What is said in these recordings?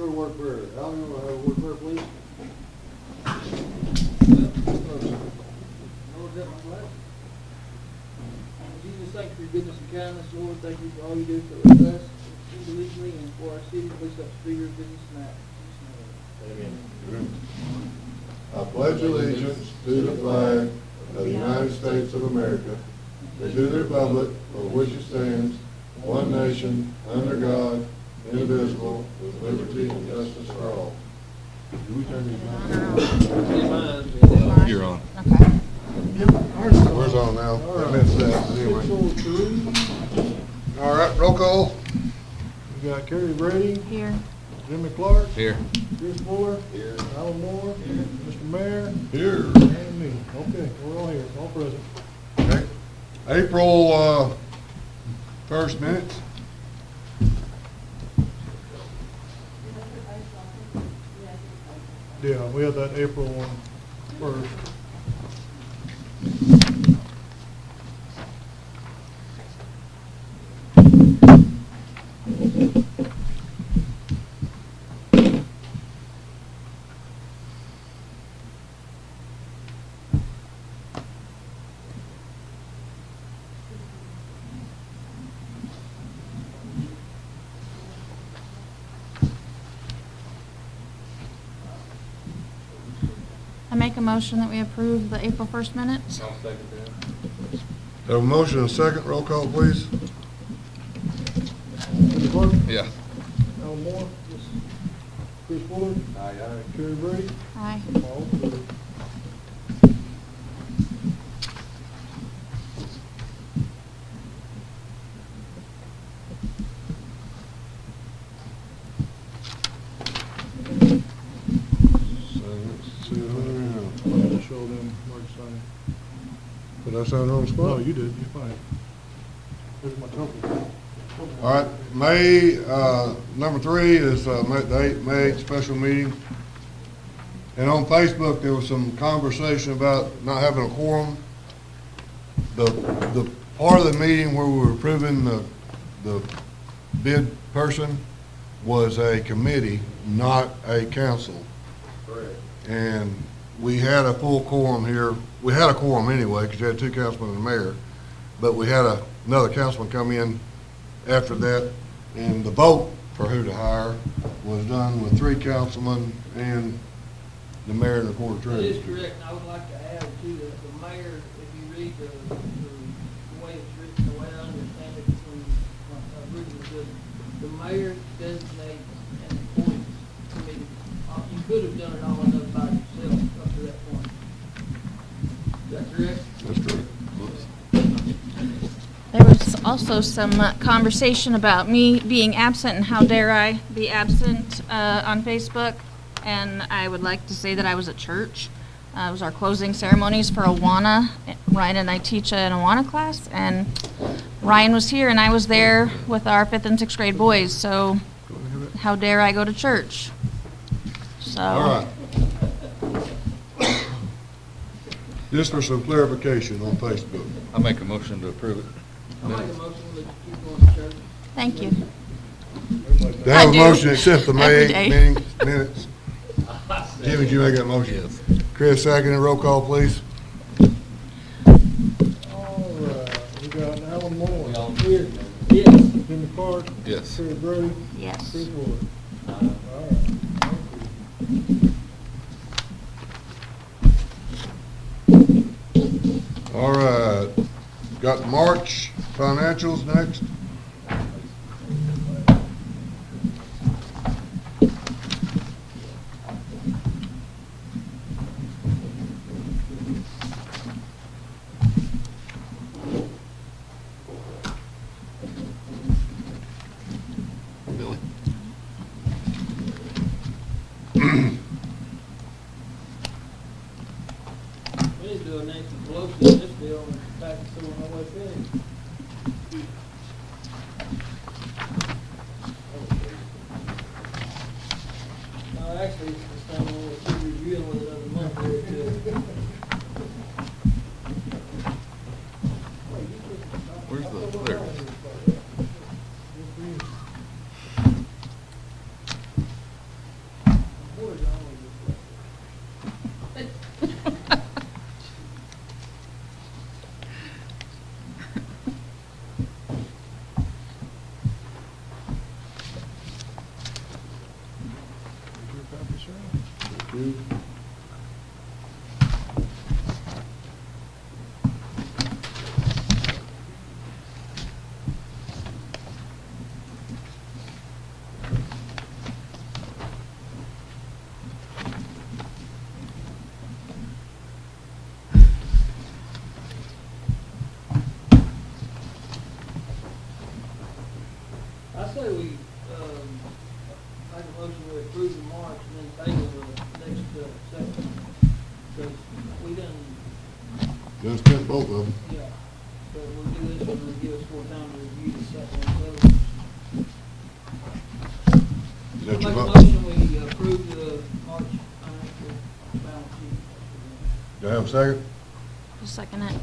go to work prayer. Alan, you want to have a word prayer, please? Lord, help my life. Jesus, thank you for your goodness and kindness. Lord, thank you for all you do for us individually and for our city. Please help us be your business now. Amen. I pledge allegiance to the flag of the United States of America and to the republic for which it stands, one nation, under God, indivisible, with liberty and justice for all. Do we turn these on? You're on. Okay. Where's on now? I missed that, anyway. All right, roll call. We got Kerry Brady, Here. Jimmy Clark, Here. Chris Fuller, here, Alan Moore, here, Mr. Mayor, Here. and me. Okay, we're all here, all present. Okay. April 1st minutes. Yeah, we had that April one first. I make a motion that we approve the April 1st minutes. I'll second that. Have a motion and a second, roll call, please. Jimmy Clark, Yeah. Alan Moore, Chris Fuller, Aye, aye. Kerry Brady, Aye. all approved. Show them where to sign. Did I sign the wrong spot? No, you did, you're fine. Here's my token. All right, May, number 3 is the May 8th special meeting. And on Facebook, there was some conversation about not having a quorum. The part of the meeting where we were approving the bid person was a committee, not a council. Correct. And we had a full quorum here. We had a quorum anyway, because you had 2 councilmen and a mayor. But we had another councilman come in after that, and the vote for who to hire was done with 3 councilmen and the mayor and the court That is treasurer. correct. I would like to add to the mayor, if you read the way it's written, the way I understand it from originally, the mayor designates and appoints committee. You could have done it all another by yourself up to that point. Is that correct? That's correct. There was also some conversation about me being absent and how dare I be absent on Facebook. And I would like to say that I was at church. It was our closing ceremonies for Awana. Ryan and I teach an Awana class, and Ryan was here, and I was there with our 5th and 6th grade boys. So how dare I go to church? So. All right. Just for some clarification on Facebook. I'll make a motion to approve it. I make a motion that you keep going to church. Thank you. To have I a do. motion to accept the May Every day. 8th meeting minutes. Jimmy, did you make that motion? Yes. Chris, second, and roll call, please. All right, we got Alan Moore. Here. Yes. Jimmy Clark. Yes. Terry Brady. Yes. Chris Wood. All right. All right, got March financials next. Billy. We need to do a Nancy Pelosi in this deal and back to someone on the way finished. No, actually, it's the same one we'll be reviewing with another month or two. Where's the, there it is. sent both of them. Yeah, but we'll do this one, and give us more time to review the second one. Is So that your make a vote? motion, we approve the March financial balance sheet. Do I have a second? Just second it.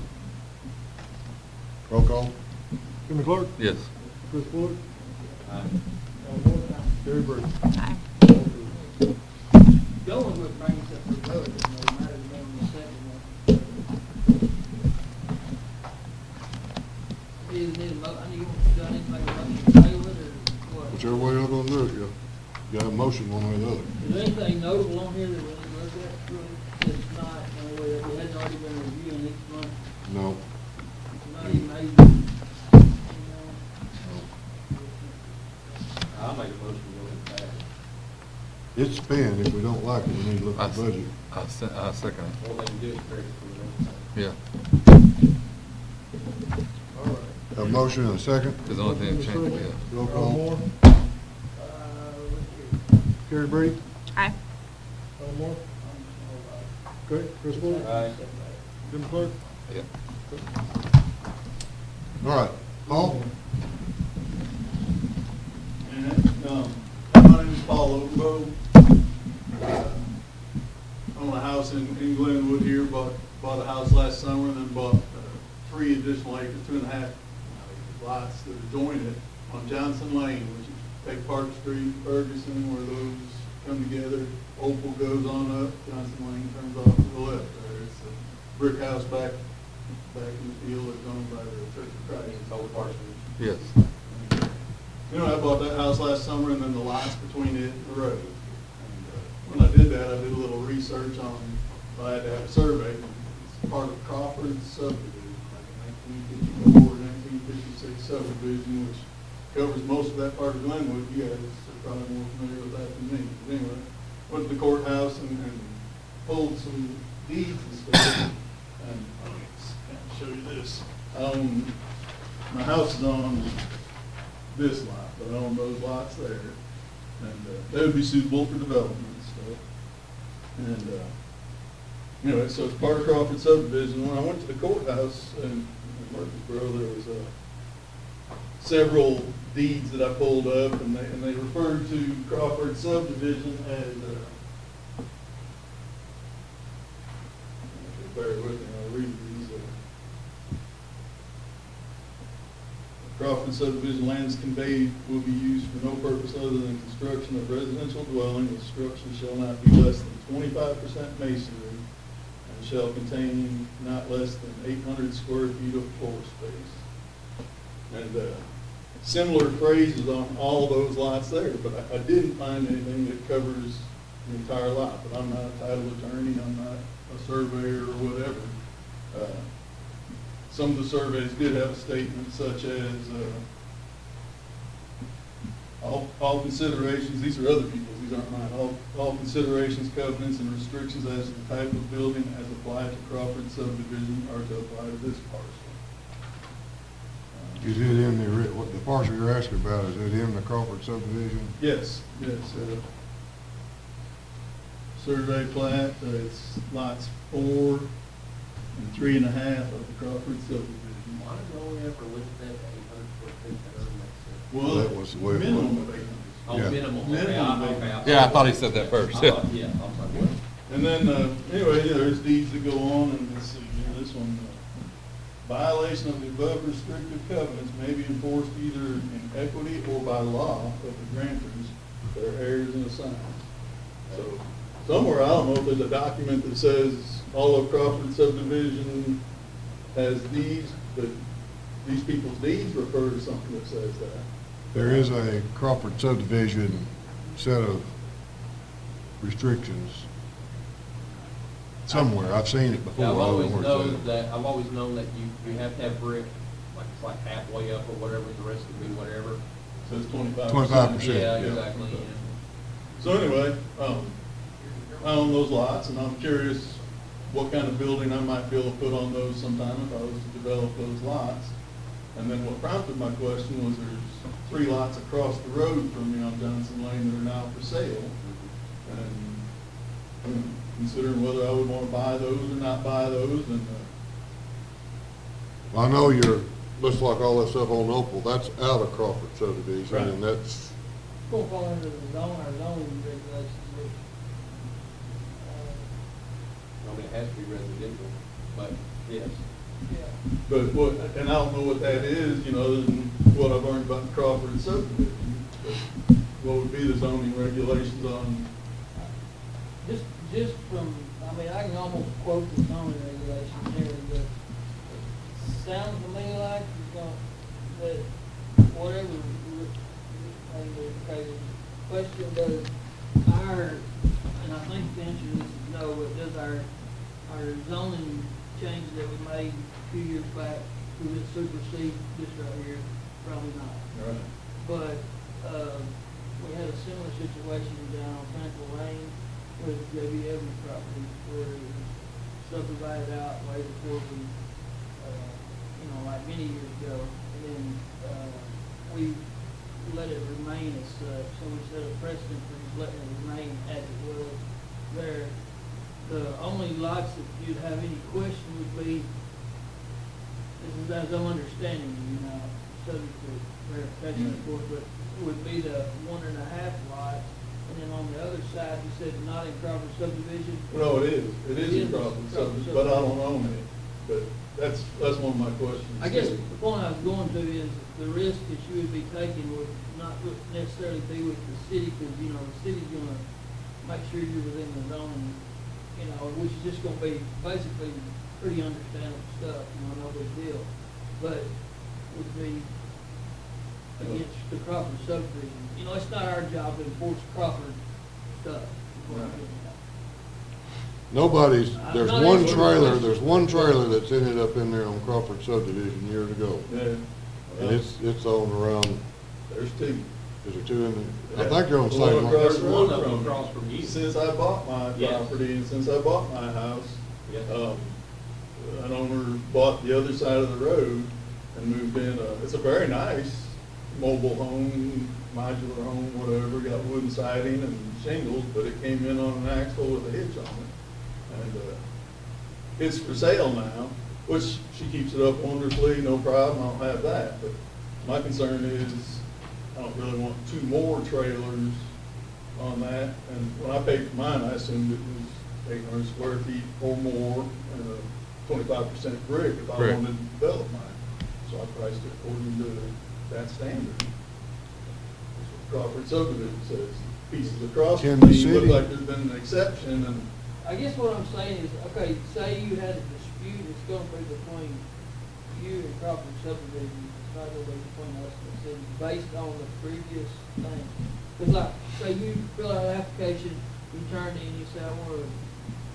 Roll call? Jimmy Clark, Yes. Chris Fuller, Gary Bird. Aye. The only one that brings up the vote, it doesn't matter the name of the second one. Do you need a do I need to make a motion to table it, or what? Whichever way y'all gonna do it, you got a motion one way or the other. Is there anything notable on here that we need to look at, really, that's not, that we hadn't already been reviewing each month? No. Not even maybe, I'll make a motion to go ahead and pass it. It's spent. If we don't like it, we need to look at the budget. I second it. All they can do is carry it through. Yeah. All right. Have a motion and a second. Because the only thing that changed, yeah. Roll Al call. Moore, let's see. Gary Brady, Aye. Al Moore, okay, Chris Fuller, Aye. Jimmy Clark. Yeah. All right, Paul? My name is Paul Odenbo. Own a house in Glenwood here, bought a house last summer and then bought 3 additional acres, 2.5 lots that adjoin it on Johnson Lane, which is Take Park Street, Ferguson, where those come together. Opal goes on up, Johnson Lane turns off to the left there. It's a brick house back in the field that's owned by the Church of Christ. It's all parsonage. Yes. You know, I bought that house last summer and then the lots between it and the road. And when I did that, I did a little research on, I had to have a survey. It's part of Crawford subdivision, like 1954, 1956 subdivision, which covers most of that part of Glenwood. You guys are probably more familiar with that than me. But anyway, went to the courthouse and pulled some deeds and stuff. And I'll show you this. My house is on this lot, but I own those lots there. And they would be suitable for development and stuff. And, anyway, so it's part of Crawford subdivision. When I went to the courthouse in Murfreesboro, there was several deeds that I pulled up, and they referred to Crawford subdivision as, bear with me, I'll read these. Crawford subdivision lands conveyed will be used for no purpose other than construction of residential dwelling. The structure shall not be less than 25% masonry and shall contain not less than 800 square feet of floor space. And similar phrases on all those lots there, but I didn't find anything that covers the entire lot. But I'm not a title attorney, I'm not a surveyor or whatever. Some of the surveys did have a statement such as, all considerations, these are other people's, these aren't mine, all considerations, covenants, and restrictions as to the type of building as applied to Crawford subdivision are to apply to this parcel. Is it in the parcel you're asking about, is it in the Crawford subdivision? Yes, survey plat, it's lots 4 and 3.5 of the Crawford subdivision. Why did we only ever look at that 800 square feet? That doesn't make sense. Well, That was the way it minimum was. of 800. Oh, Yeah. minimal. Okay, Minimum. okay. Yeah, I thought he said that first. I thought- Yeah, I'm like, what? And then, anyway, there's deeds that go on, and let's see, this one, violation of the above restrictive covenants may be enforced either in equity or by law of the grantors, their heirs and assigns. So, somewhere, I don't know if there's a document that says all of Crawford subdivision has deeds, but these people's deeds refer to something that says that. There is a Crawford subdivision set of restrictions somewhere. I've seen it before. Yeah, I've I don't always know where it's known at. that, I've always known that you have to have brick, like, it's like halfway up or whatever, the rest would be whatever. So it's 25%. 25%. Yeah, yeah. exactly, yeah. So anyway, I own those lots, and I'm curious what kind of building I might be able to put on those sometime if I was to develop those lots. And then what prompted my question was there's 3 lots across the road from me on Johnson Lane that are now for sale. And I'm considering whether I would want to buy those or not buy those. And I know you're, looks like all that stuff on Opal, that's out of Crawford subdivision, Right. and that's, It's gonna fall under the zone, our zoning regulations, which, I mean, it has to be residential, but yes. yeah. But what, and I don't know what that is, you know, other than what I've learned about the Crawford subdivision. But what would be the zoning regulations on, Just from, I mean, I can almost quote the zoning regulations here, but it sounds to me like you're going, that whatever, okay, the question does our, and I think the answer to this is no, but does our zoning change that we made a few years back, will it supersede this right here? Probably not. right? But, we had a similar situation down on Pinnacle Lane with J.B. Evans property where it was subdivided out way before we, like many years ago. And then, we let it remain as such, so we set a precedent for just letting it remain as it was there. The only lots that you'd have any question would be, this is as I'm understanding, subject to verification, of course, but would be the 1.5 lot, and then on the other side, you said not in Crawford subdivision. No, it is It in is Crawford Crawford subdivision, but I don't own it. But that's one of my questions. I guess too. the point I was going to is the risk that you would be taking would not necessarily be with the city, because, the city's gonna make sure you're within the zone, which is just gonna be basically pretty understandable stuff, no big deal. But would be against the Crawford subdivision. It's not our job to enforce Crawford stuff. is what I'm getting at. nobody's, I'm there's not one answering the trailer, question. there's one trailer that's ended up in there on Crawford subdivision years ago. Yeah. And it's on around, There's two. is there two in there? I think they're on the The one same one. across There's the one road of them from across from you. Since I bought my Yes. property and since I bought my house, Yes. an owner bought the other side of the road and moved in. It's a very nice mobile home, modular home, whatever, got wooden siding and shingles, but it came in on an axle with a hitch on it. And, it's for sale now, which she keeps it up wonderfully, no problem, I don't have that. But my concern is, I don't really want two more trailers on that. And when I paid for mine, I assumed it was 800 square feet or more and a 25% brick if I Brick. wanted to develop mine. So I priced it according to that standard. That's what Crawford subdivision says. Pieces across Can from the me look city- like there's been an exception, and I guess what I'm saying is, okay, say you had a dispute, it's gonna be between you and Crawford subdivision, it's not gonna be between us and the city, based on the previous thing. Cause like, say you fill out an application, you turn in, you say, I wanna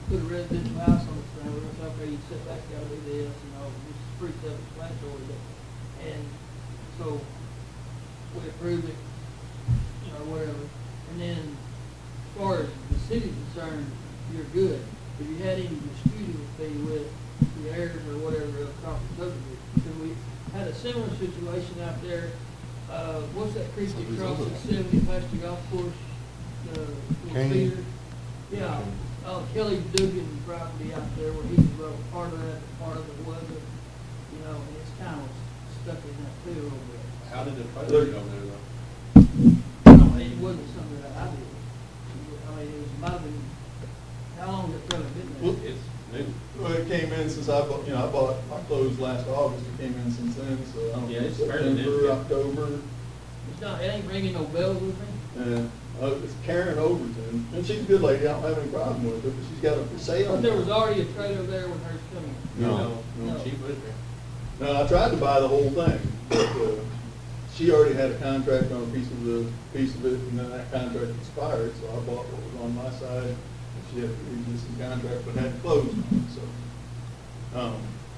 put a residential house on this thing, we're gonna say, okay, you sit back, gotta do this, this is pretty self-explanatory, but, and so, we approved it, whatever, and then, as far as the city's concerned, you're good. If you had any dispute, it would be with the heirs or whatever of Crawford subdivision. Because we had a similar situation out there, what's that creek that crosses 70 past the golf course? The little Canyon. feeder? Yeah, Kelly Dugan property out there where he was part of that, part of it wasn't, and it's kind of stuck in that too a little bit. How did the trailer get over there though? No, it wasn't something that I did. Might have been, how long has it trailer been there? It's new. well, it came in since I bought, I closed last August, it came in since then, so I don't know. Yeah, it's fairly new, September, yeah. October. It's not, it ain't ringing no bells with me. And, it's Karen Overton, and she's a good lady, I don't have any problem with her, but she's got it for sale. But there was already a trailer there when hers coming. No, no. She put it there. No, I tried to buy the whole thing, but, she already had a contract on a piece of it, and then that contract expired, so I bought what was on my side, and she had a pre-existing contract, but hadn't closed on it, so.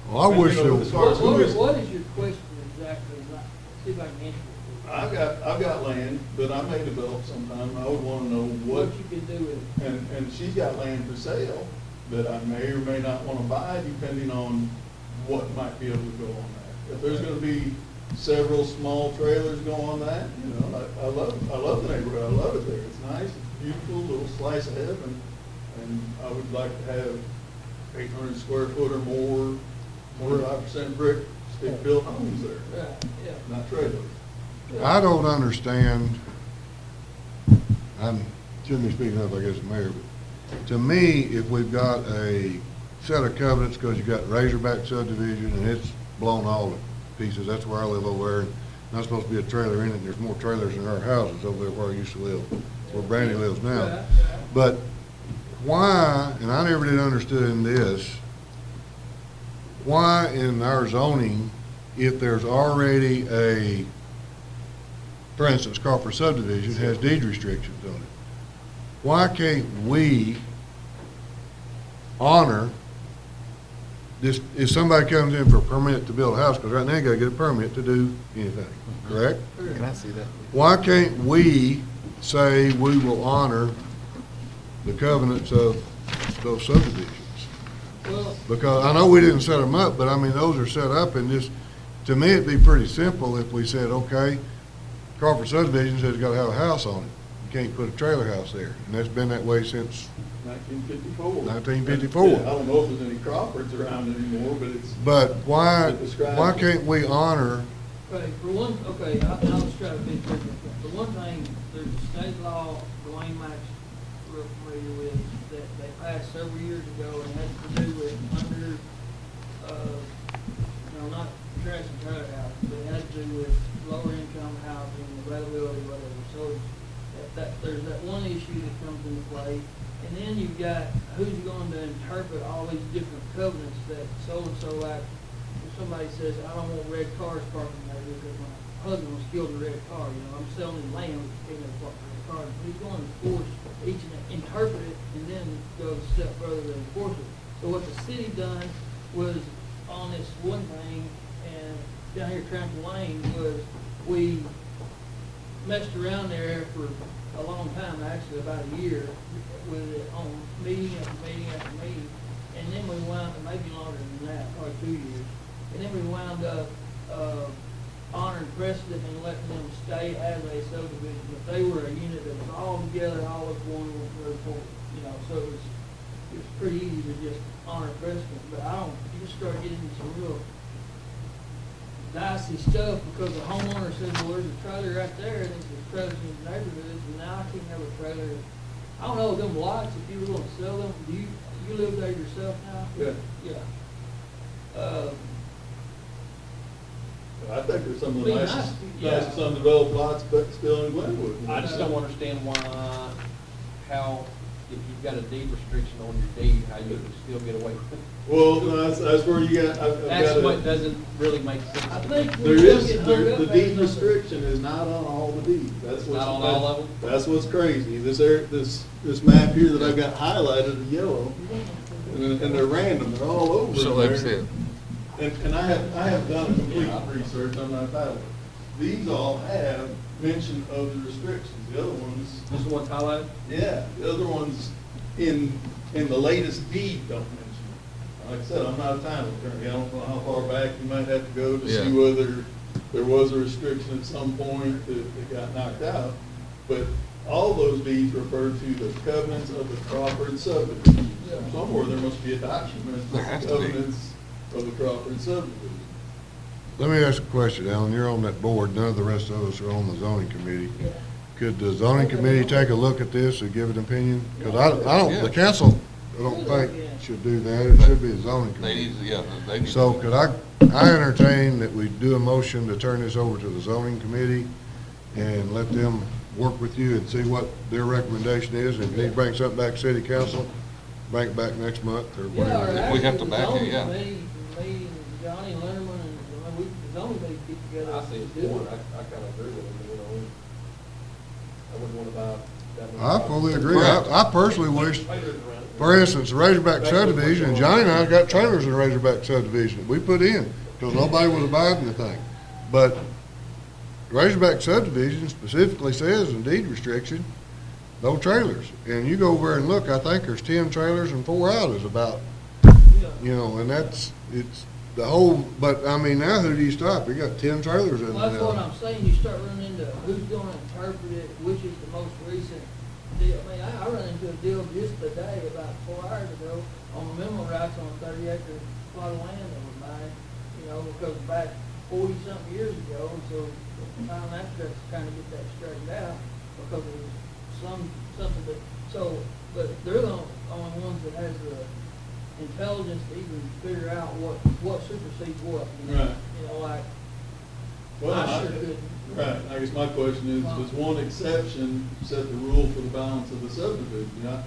Well, I wish there as far as who is. What is your question exactly? See if I can answer it. I've got land that I may develop sometime, I would wanna know What you can do with it. and she's got land for sale that I may or may not wanna buy, depending on what might be able to go on that. If there's gonna be several small trailers go on that, I love the neighborhood, I love it there, it's nice, it's beautiful, little slice of heaven, and I would like to have 800 square foot or more, 25% brick stick-built homes there, Right, yeah. not trailers. I don't understand, shouldn't be speaking up, I guess, the mayor, but to me, if we've got a set of covenants, because you got Razorback subdivision, and it's blown all to pieces, that's where I live over there, and not supposed to be a trailer in it, and there's more trailers in our houses over there where I used to live, where Brandy lives Right, now. right. But why, and I never did understand in this, why in our zoning, if there's already a, for instance, Crawford subdivision has deed restrictions on it, why can't we honor this, if somebody comes in for a permit to build a house, because right now you gotta get a permit to do anything, correct? Can I see that? Why can't we say we will honor the covenants of those subdivisions? Well, Because I know we didn't set them up, but I mean, those are set up and just, to me, it'd be pretty simple if we said, okay, Crawford subdivision says it's gotta have a house on it. You can't put a trailer house there. And that's been that way since 1954. 1954. Yeah, I don't know if there's any Crawfords around anymore, but it's. But why It describes it. can't we honor, okay, for one, okay, I'll just try to be quick. For one thing, there's a state law, Dwayne Mack's real familiar with, that they passed several years ago and had to do with under, not trash and trailer house, but it had to do with lower income housing, availability, whatever. So there's that one issue that comes into play. And then you've got who's going to interpret all these different covenants that so-and-so, like, if somebody says, I don't want red cars parking there because my husband was killed in a red car, I'm selling him land, but you can't have park red cars. But he's going to force each and interpret it and then go a step further to enforce it. So what the city done was on this one thing, and down here at Trample Lane, was we messed around there for a long time, actually about a year, with it on meeting after meeting after meeting. And then we wound, maybe longer than that, probably 2 years. And then we wound up, honoring precedent and letting them stay as a subdivision. But they were a unit that was all together, all as one, so it was pretty easy to just honor precedent. But you just start getting into some real dicey stuff because the homeowner says, well, there's a trailer right there, and it's a trailer in the neighborhood, and now I can't have a trailer. I don't know, them lots, if you were gonna sell them, do you live there yourself now? Yeah. Yeah. I think there's some of the Be nicest, nice, yeah. nicest undeveloped lots, but still in Glenwood. I just don't understand how, if you've got a deed restriction on your deed, how you can still get away with it. Well, no, that's where you got, I've That's got what a, doesn't really make sense. I to think me. there we is, get hung there, up the at deed something. restriction is not on all the deeds. That's It's what's. not on all of them? That's what's crazy. This map here that I've got highlighted in yellow, and they're random, they're all over So there. let's see it. And I have done a complete research, I'm not that one. These all have mention of the restrictions. The other ones, This is what's highlighted? yeah, the other ones in the latest deed don't mention it. Like I said, I'm not a title attorney. I don't know how far back you might have to go to see Yeah. whether there was a restriction at some point that got knocked out. But all those deeds refer to the covenants of the Crawford subdivision. Yeah. Somewhere there must be a document There of has the to be. covenants of the Crawford subdivision. let me ask a question, Alan, you're on that board, none of the rest of us are on the zoning committee. Could the zoning committee take a look at this and give an opinion? Because I don't, the council, I don't think should do that, it should be the zoning They committee. need, yeah, they need. So could I entertain that we do a motion to turn this over to the zoning committee and let them work with you and see what their recommendation is, and if they bring something back to city council, bring it back next month or Yeah, or whatever. If we have actually, to the back it, zoning yeah. committee, me and Johnny Linderman, and the zoning committee get together. I see and his do point, it. I kind of agree with him, I wouldn't want to buy that many. I fully agree. I personally wish, for instance, the Razorback subdivision, and Johnny and I got trailers in the Razorback subdivision that we put in, because nobody was abiding the thing. But Razorback subdivision specifically says in deed restriction, no trailers. And you go over there and look, I think there's 10 trailers and 4 houses about, Yeah. and it's the whole, but I mean, now who do you stop? You got 10 trailers in Well, that's what there. I'm saying, you start running into who's gonna interpret it, which is the most recent deal. I mean, I ran into a deal just today, about 4 hours ago, on the memo rights on a 30-acre plot of land that was buying, because back 40-something years ago, so the time after that, to kind of get that straightened out, because it was something that, so, but they're the only ones that has the intelligence to even figure out what supersedes what, you know? Right. You know, like, Well, I sure couldn't. Right, I guess my question is, does one exception set the rule for the balance of the subdivision? You know,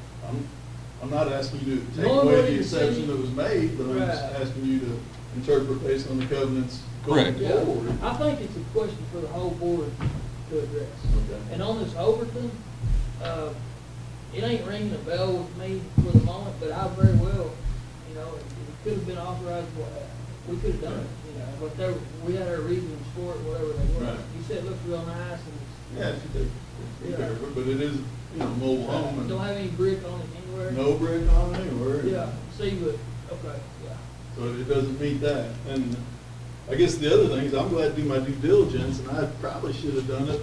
I'm not asking you to take away Normally, the the exception city- that was made, but I'm just Right. asking you to interpret based on the covenants going Correct. Yeah, forward. I think it's a question for the whole board to address. Okay. And on this Overton, it ain't ringing a bell with me for the moment, but I very well, you know, it could have been authorized, we could have done it, you know, but we had our reasons for it, whatever they were. Right. You said it looks real nice and Yeah, she did. Yeah. But it is, you know, mobile home don't have and any brick on it anywhere. no brick on it anywhere. Yeah, see, but, okay, yeah. So it doesn't meet that. And I guess the other thing is, I'm glad to do my due diligence, and I probably should have done it.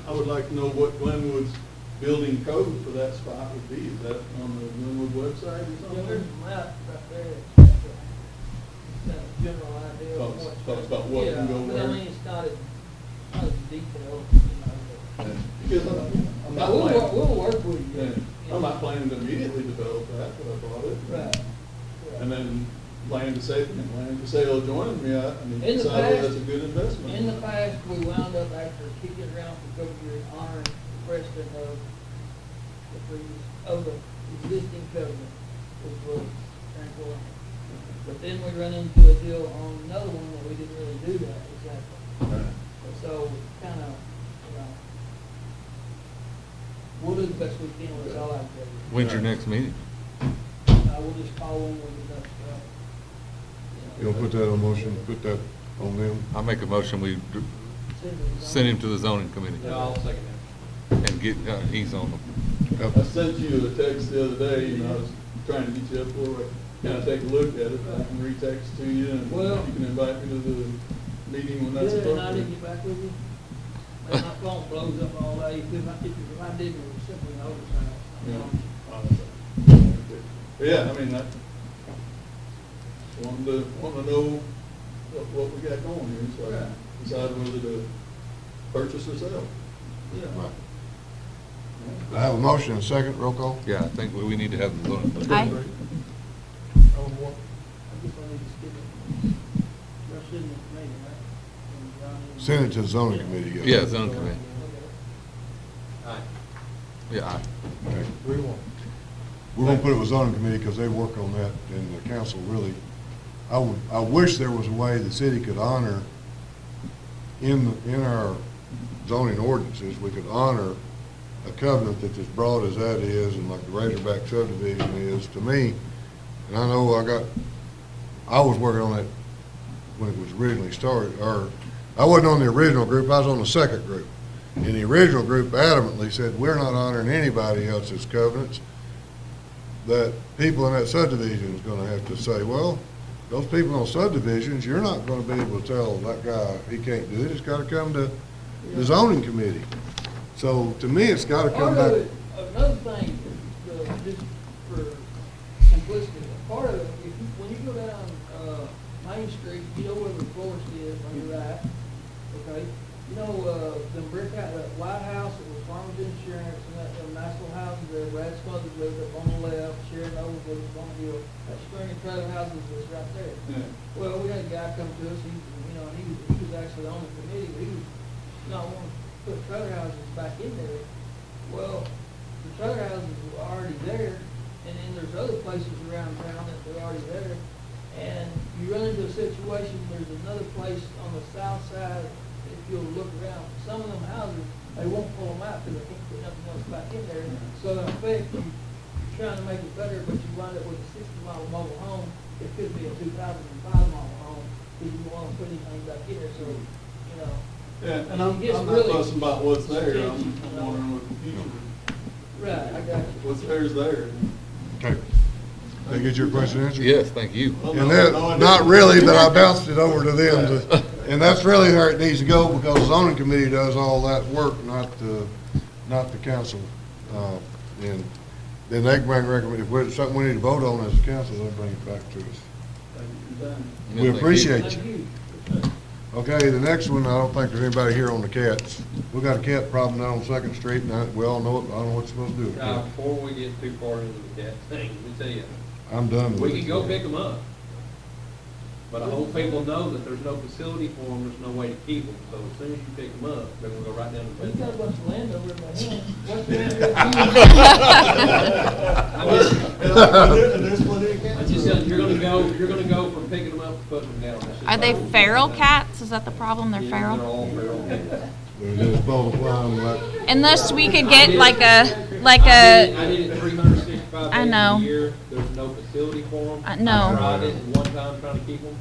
I would like to know what Glenwood's building code for that spot would be. Is that on the Glenwood website or Yeah, there's something? a map right there. It's got a general idea of Talks- what's. talks about what can go Yeah, but where. I mean, it's not as detailed, you know, but. Because I'm Now, not we'll planning, work with you. yeah, you I'm know. not planning to immediately develop that, but I bought it. Right. And then plan to sale adjoining me, I mean, In the decided past- that's a good investment. In the past, we wound up after kicking it around for a couple of years, honoring the precedent of the existing covenant, which was Tranquil Land. But then we run into a deal on another one that we didn't really do that exactly. Right. So kind of, you know, we'll do the best we can with all our credit. When's your next meeting? We'll just call when we get enough stuff. You gonna put that on motion, put that on them? I make a motion, we send him to the zoning committee Yeah, I'll second that. and get, he's on them. I sent you a text the other day, and I was trying to get you up for it. Can I take a look at it? I can retext to you, and Well- you can invite me to the meeting when that's Yeah, and I appropriate. didn't get back with you. Man, my phone blows up all day. If I did, it was simply an oversight. Yeah. But yeah, I mean, I wanted to know what we got going here, so I can decide whether to purchase or sell. Yeah. I have a motion and a second, roll call. Yeah, I think we need to have the zoning. Aye. I guess I need to skip it. You're sitting at the meeting, right? And Johnny and- Send it to the zoning committee. Yeah, zoning committee. Okay. Aye. Yeah, aye. Okay. 3-1. We're gonna put it with zoning committee because they work on that, and the council really, I wish there was a way the city could honor in our zoning ordinances, we could honor a covenant that's as broad as that is, and like the Razorback subdivision is, to me, and I know I was working on that when it was originally started, or, I wasn't on the original group, I was on the second group. And the original group adamantly said, we're not honoring anybody else's covenants. That people in that subdivision is gonna have to say, well, those people on subdivisions, you're not gonna be able to tell that guy he can't do it, it's gotta come to the zoning committee. So, to me, it's gotta come Part of back. it, another thing, just for simplicity, part of it, when you go down, Main Street, you know where the florist is on your right, okay? You know, the brick out, that White House, it was Farmers Insurance, and that, them nice little houses there, Brad Smothers lived up on the left, Sharon Owens lived up on the hill, that string of trailer houses was right there. Yeah. Well, we had a guy come to us, he was actually on the committee, but he was not wanting to put trailer houses back in there. Well, the trailer houses were already there, and then there's other places around town that they're already there. And you run into a situation, there's another place on the south side, if you'll look around, some of them houses, they won't pull them out because they can't put nothing else back in there. So in effect, you're trying to make it better, but you wind up with a 60-mile mobile home, it could be a 2005 mobile home, because you don't want to put anything back in there, so, you know. Yeah, and It I'm gets not really fussing about what's there, I'm sketchy, you know. wondering what the future, Right, I got you. what's there's there. Okay. Did I get your question answered? Yes, thank you. Well, And no, that, no, I not didn't. really, but I bounced it over to them to, and that's really where it needs to go, because the zoning committee does all that work, not the council. And then they can bring recommend, if it's something we need to vote on as a council, they'll bring it back to us. Thank you for your time. We appreciate Thank you. you. Okay, the next one, I don't think there's anybody here on the cats. We got a cat problem down on Second Street, and we all know it, I don't know what you're supposed to do with it. Before we get too far into the cat thing, let me tell you, I'm done with it. we can go pick them up. But I hope people know that there's no facility for them, there's no way to keep them. So as soon as you pick them up, they're gonna go right down to We the got a bunch of land over in my hand. What's There's plenty of I'm cats. just telling you, you're gonna go from picking them up to putting them down. That's just Are they how it is. feral cats? Is that the problem? They're Yeah, feral? They're all feral cats. They're just supposed to fly them like, Unless we could get like a, I did it 365 I days know. a year, there's no facility for them. No. I tried it one time trying to keep them,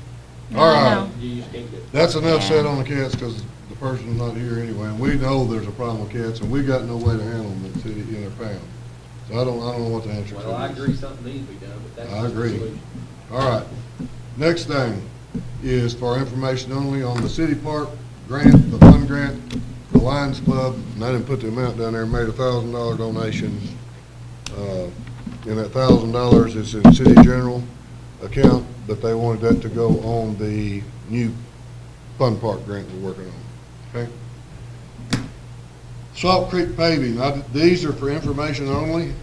all I right. know. you just can't get them. That's enough said on the cats, because the person's not here anyway, and we know there's a problem with cats, and we got no way to handle them in the city, in their pound. So I don't know what the answer is. Well, I agree something needs to be done, but that's. I just the agree. solution. All right. Next thing is for information only on the city park grant, the fund grant, the Lions Club, and I didn't put the amount down there, made $1,000 donation. And that $1,000 is in city general account, but they wanted that to go on the new fun park grant we're working on, okay? Salt Creek paving, these are for information only,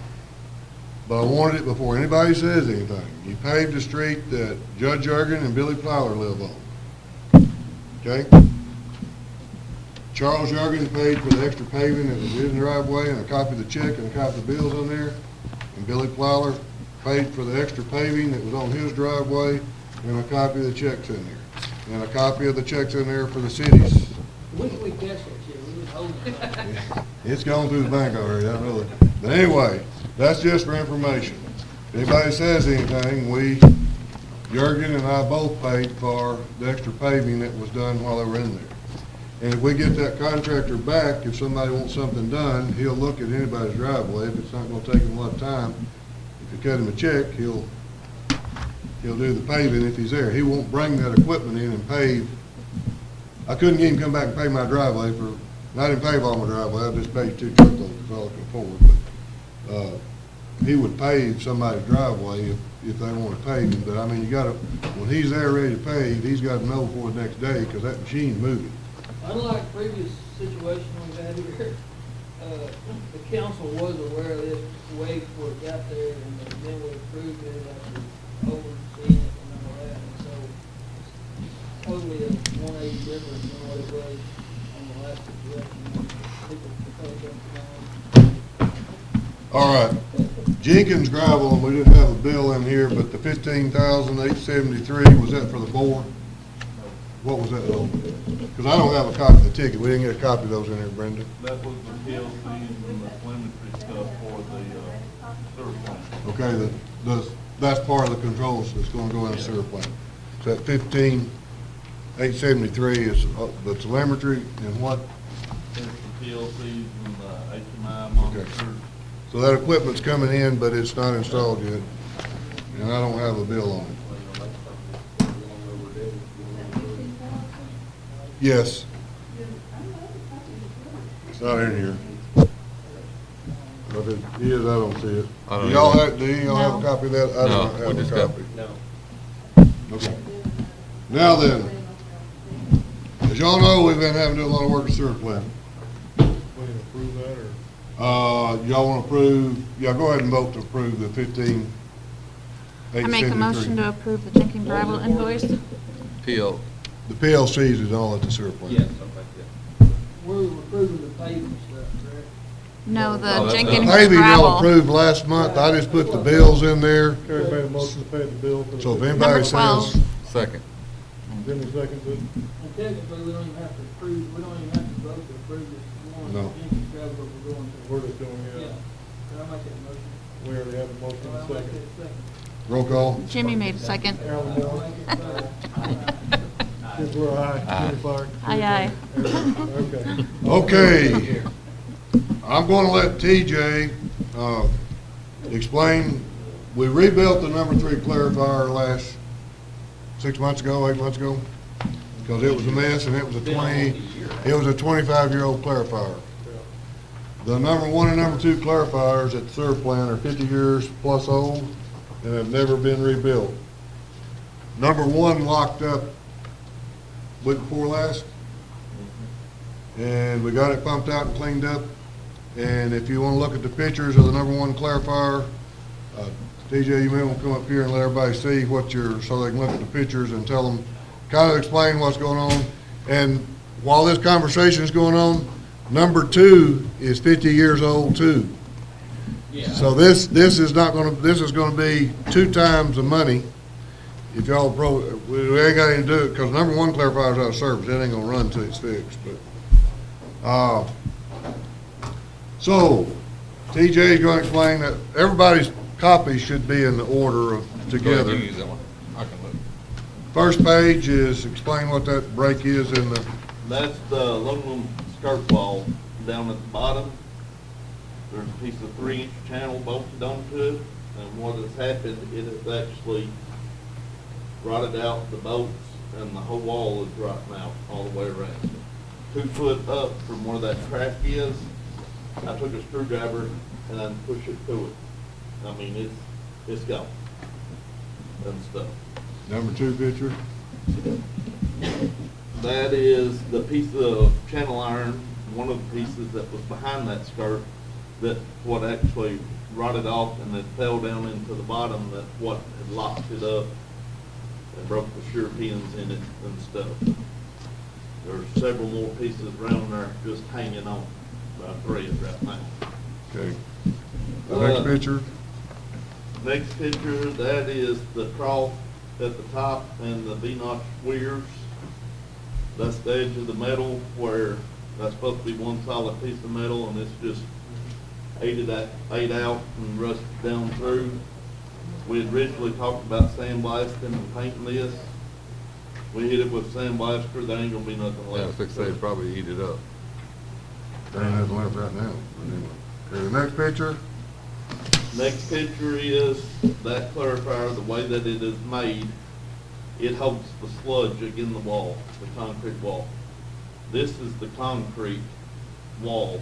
but I wanted it before anybody says anything. You paved the street that Judge Jurgen and Billy Plyler live on, okay? Charles Jurgen paid for the extra paving that was in the driveway, and a copy of the check and a copy of the bills on there. And Billy Plyler paid for the extra paving that was on his driveway, and a copy of the checks in there. And a copy of the checks in there for the cities. When can we catch that shit? We was holding it. It's gone through the bank already, I know that. But anyway, that's just for information. If anybody says anything, Jurgen and I both paid for the extra paving that was done while they were in there. And if we get that contractor back, if somebody wants something done, he'll look at anybody's driveway. If it's not gonna take him a lot of time, if you cut him a check, he'll do the paving if he's there. He won't bring that equipment in and pave. I couldn't get him to come back and pave my driveway and I didn't pave all my driveway, I just paved 2 truckloads, that's all I could afford. But, he would pave somebody's driveway if they wanted paving, but I mean, when he's there ready to pave, he's gotta know for the next day, cause that machine's moving. Unlike previous situation we've had here, the council was aware of this way before it got there, and then we approved it after overseeing it and all that, and so it's totally a 180 difference than what it was on the last situation. People proposed it. All right, Jenkins gravel, and we didn't have a bill in here, but the $15,873, was that for the bore? What was that on? Because I don't have a copy of the ticket, we didn't get a copy of those in here, Brenda. That was the PLCs and the telemetry stuff for the sewer plant. Okay, that's part of the controls that's gonna go in the sewer plant. So that 15,873 is the telemetry and what? There's the PLCs and the HMI monitors. So that equipment's coming in, but it's not installed yet, and I don't have a bill on it. Yes. It's not in here. If it is, I don't see it. I don't Do y'all either. have, do y'all have a No. copy of that? I No, don't we have a just got- copy. No. Okay. Now then, as y'all know, we've been having to do a lot of work at sewer plant. We can approve that, or? Y'all wanna approve, yeah, go ahead and vote to approve the 15,873. I make a motion to approve the Jenkins gravel invoice. PL, The PLCs is all at the sewer plant. Yes, something like that. We're approving the paving stuff, correct? No, Oh, the that's The Jenkins paving y'all gravel. approved last month, I just put the bills in there, Carrie made a motion to pay the bill for the. so if Number anybody 12. says, second. Jimmy seconds it. And technically, we don't even have to approve, we don't even have to vote to approve this one. No. Jenkins gravel that we're going to. We're just doing Yeah. it. Can I make that motion? We already have a motion All and right, a I'll make second. that second. roll call, Jimmy made a second. Alan I'll Moore, make it so. Chris Roy, aye. Jimmy Clark. Aye, Okay. okay. I'm gonna let TJ, explain, we rebuilt the number 3 clarifier last 6 months ago, 8 months ago, because it was a mess, and it was a 25-year-old clarifier. The number 1 and number 2 clarifiers at the sewer plant are 50 years plus old and have never been rebuilt. number one locked up week before last. And we got it pumped out and cleaned up. And if you want to look at the pictures of the number one clarifier, TJ, you may want to come up here and let everybody see what so they can look at the pictures and tell them, kind of explain what's going on. And while this conversation is going on, number two is 50 years old too. Yeah. So this is gonna be 2 times the money. If y'all we ain't got anything to do it, because number one clarifier's out of service, it ain't gonna run till it's fixed, but, so, TJ's gonna explain that everybody's copy should be in the order of Go ahead, together. you can use that one. I can look. First page is explain what that break is in the, That's the aluminum skirt wall down at the bottom. There's a piece of 3-inch channel bolted onto it, and what has happened, it has actually rotted out the bolts, and the whole wall is rotting out all the way around. 2 foot up from where that crack is, I took a screwdriver and I pushed it through it. I mean, it's gone and stuff. number 2 picture. That is the piece of channel iron, one of the pieces that was behind that skirt, that what actually rotted off and it fell down into the bottom, that what had locked it up and broke the sure pins in it and stuff. There's several more pieces around there just hanging on by thread right now. Okay. The next picture. Next picture, that is the trough at the top and the V-notch weirs. That's the edge of the metal where that's supposed to be one solid piece of metal, and it's just ate out and rusted down through. We had originally talked about sandblasting and painting this. We hit it with sandblaster, there ain't gonna be nothing Yeah, I left. was fixing to say, probably eat it up. There ain't nothing left right now. But anyway. Okay, the next picture. Next picture is that clarifier, the way that it is made, it holds the sludge against the wall, the concrete wall. This is the concrete wall.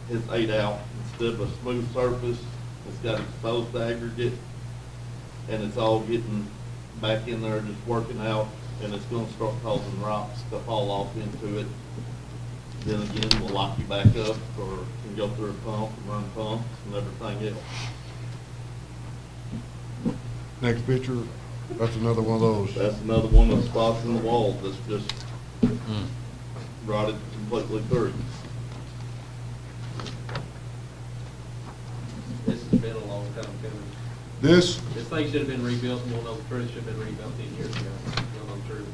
It's ate out. Instead of a smooth surface, it's got exposed aggregate, and it's all getting back in there, just working out, and it's gonna start causing rocks to fall off into it. Then again, we'll lock you back up, or can go through a pump and run pumps and everything else. Next picture. That's another one of those. That's another one of the spots in the wall that's just rotted completely through. This has been a long time coming. This, This thing should have been rebuilt, and we'll know the truth, should have been rebuilt 10 years ago. We'll know the truth.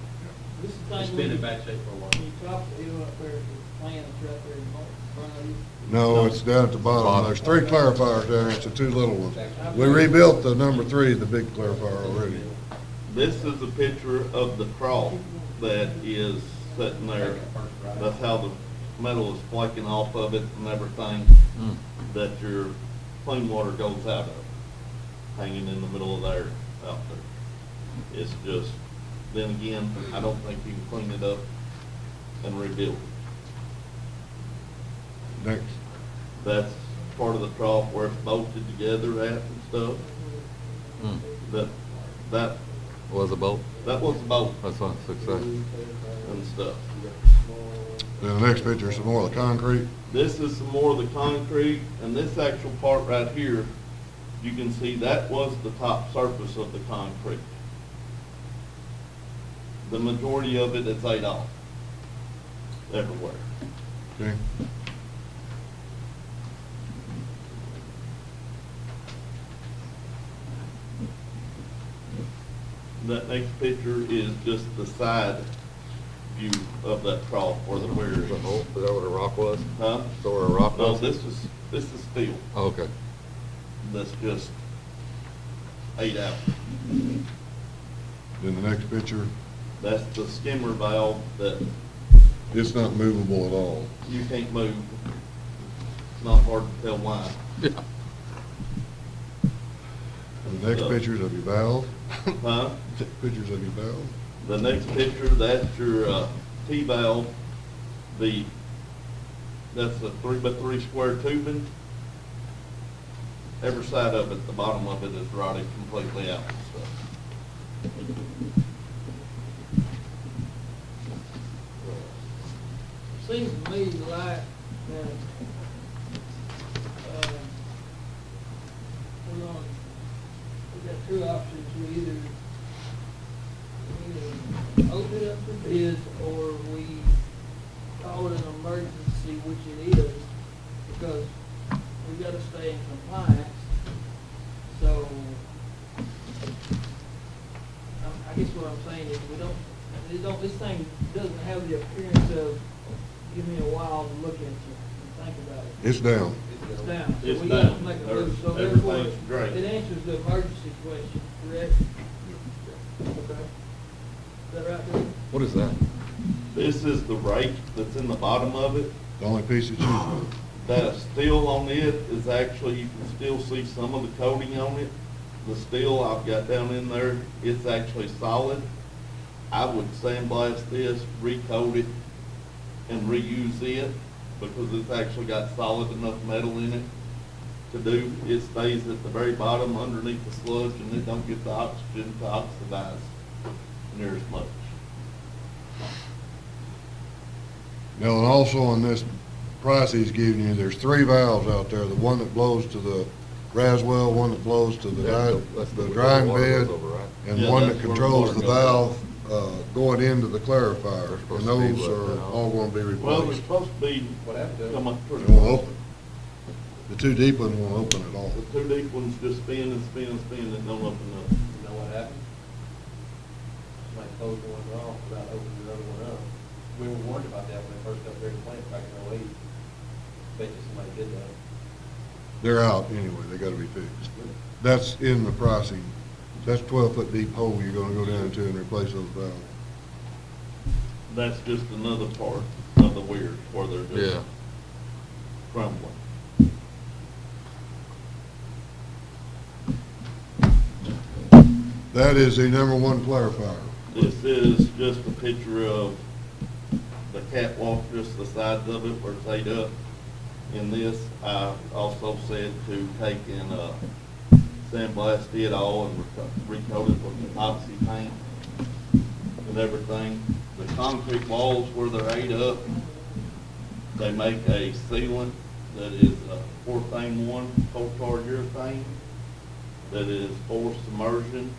This is the It's thing been when in you, bad shape for a while. when you top the hill up there, the plan is right there in front of you. no, it's down at the bottom. There's 3 clarifiers down there. It's the 2 little ones. We rebuilt the number 3, the big clarifier already. This is a picture of the trough that is sitting there. That's how the metal is flaking off of it and everything that your clean water goes out of, hanging in the middle of there, out there. It's just, then again, I don't think you can clean it up and rebuild it. Next. That's part of the trough where it's bolted together at and stuff. That Was a bolt? was the bolt That's what I was saying. and stuff. Then the next picture is some more of the concrete. This is some more of the concrete, and this actual part right here, you can see that was the top surface of the concrete. The majority of it is ate off everywhere. Okay. That next picture is just the side view of that trough or the weirs. Is that where the rock was? Huh? Is that where the rock No, was? this is steel. Oh, okay. That's just ate out. Then the next picture, That's the skimmer valve that it's not movable at all. you can't move. It's not hard to tell why. Yeah. And the next pictures of your valve. Huh? Pictures of your valve. The next picture, that's your T-valve. That's a 3x3 square tubing. Every side of it, the bottom of it is rotted completely out and stuff. Seems to me like that, we got two options. We either open it up for bids or we call it an emergency, which it is, because we gotta stay in compliance. So, I guess what I'm saying is this thing doesn't have the appearance of, give me a while to look at you and think about it. It's down. It's down. So It's we gotta down. make a move. So There's- therefore, everything's great. it answers the emergency question, correct? Okay. Is that right, Dave? What is that? This is the rake that's in the bottom of it. The only piece that you, That steel on it is actually, you can still see some of the coating on it. The steel I've got down in there, it's actually solid. I would sandblast this, recoat it, and reuse it, because it's actually got solid enough metal in it to do. It stays at the very bottom underneath the sludge, and it don't get the oxygen to oxidize near as much. now, and also on this price he's giving you, there's 3 valves out there. The one that blows to the Raswell, one that blows to the That's the drying water bed, goes over, right? and Yeah, one that's that where the controls water the goes. valve, going into the clarifier. They're supposed And to be those let are down. all gonna be Well, they're replaced. supposed to be, What happened to it? come up They pretty won't close. open. The 2 deep ones won't open at all. The 2 deep ones just spin and spin and spin and don't open up. You know what happened? Somebody closed the one off without opening the other one up. We were warned about that when they first got there to plant back in '08. Bet you somebody did that. They're out anyway, they gotta be fixed. That's in the pricing. That's 12-foot deep hole you're gonna go down into and replace those valves. That's just another part of the weird, where they're just Yeah. crumbling. That is the #1 clarifier. This is just a picture of the catwalk, just the sides of it where it's laid up. In this, I also said to take and sandblast it all and recoat it with epoxy paint and everything. The concrete walls where they're ate up, they make a sealant that is a 4-thane-1 coal tar urethane that is forced immersion.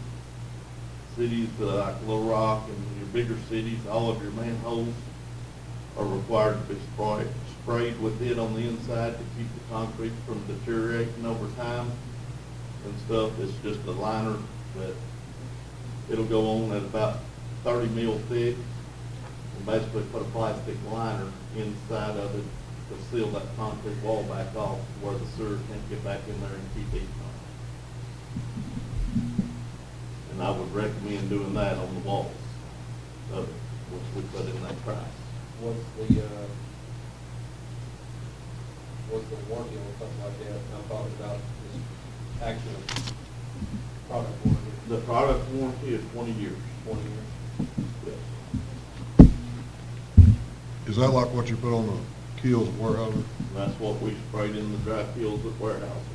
Cities like Little Rock and your bigger cities, all of your manholes are required to be sprayed with it on the inside to keep the concrete from deteriorating over time and stuff. It's just a liner that it'll go on at about 30 mil thick, and basically put a plastic liner inside of it to seal that concrete wall back off where the sewer can't get back in there and keep eating on it. And I would recommend doing that on the walls of it, which we put in that price. What's the warranty on something like that? I'm talking about this actual product warranty, The product warranty is 20 years. 20 years. Yes. Is that like what you put on the keels at Warehouser? And that's what we sprayed in the dry kills at warehouse.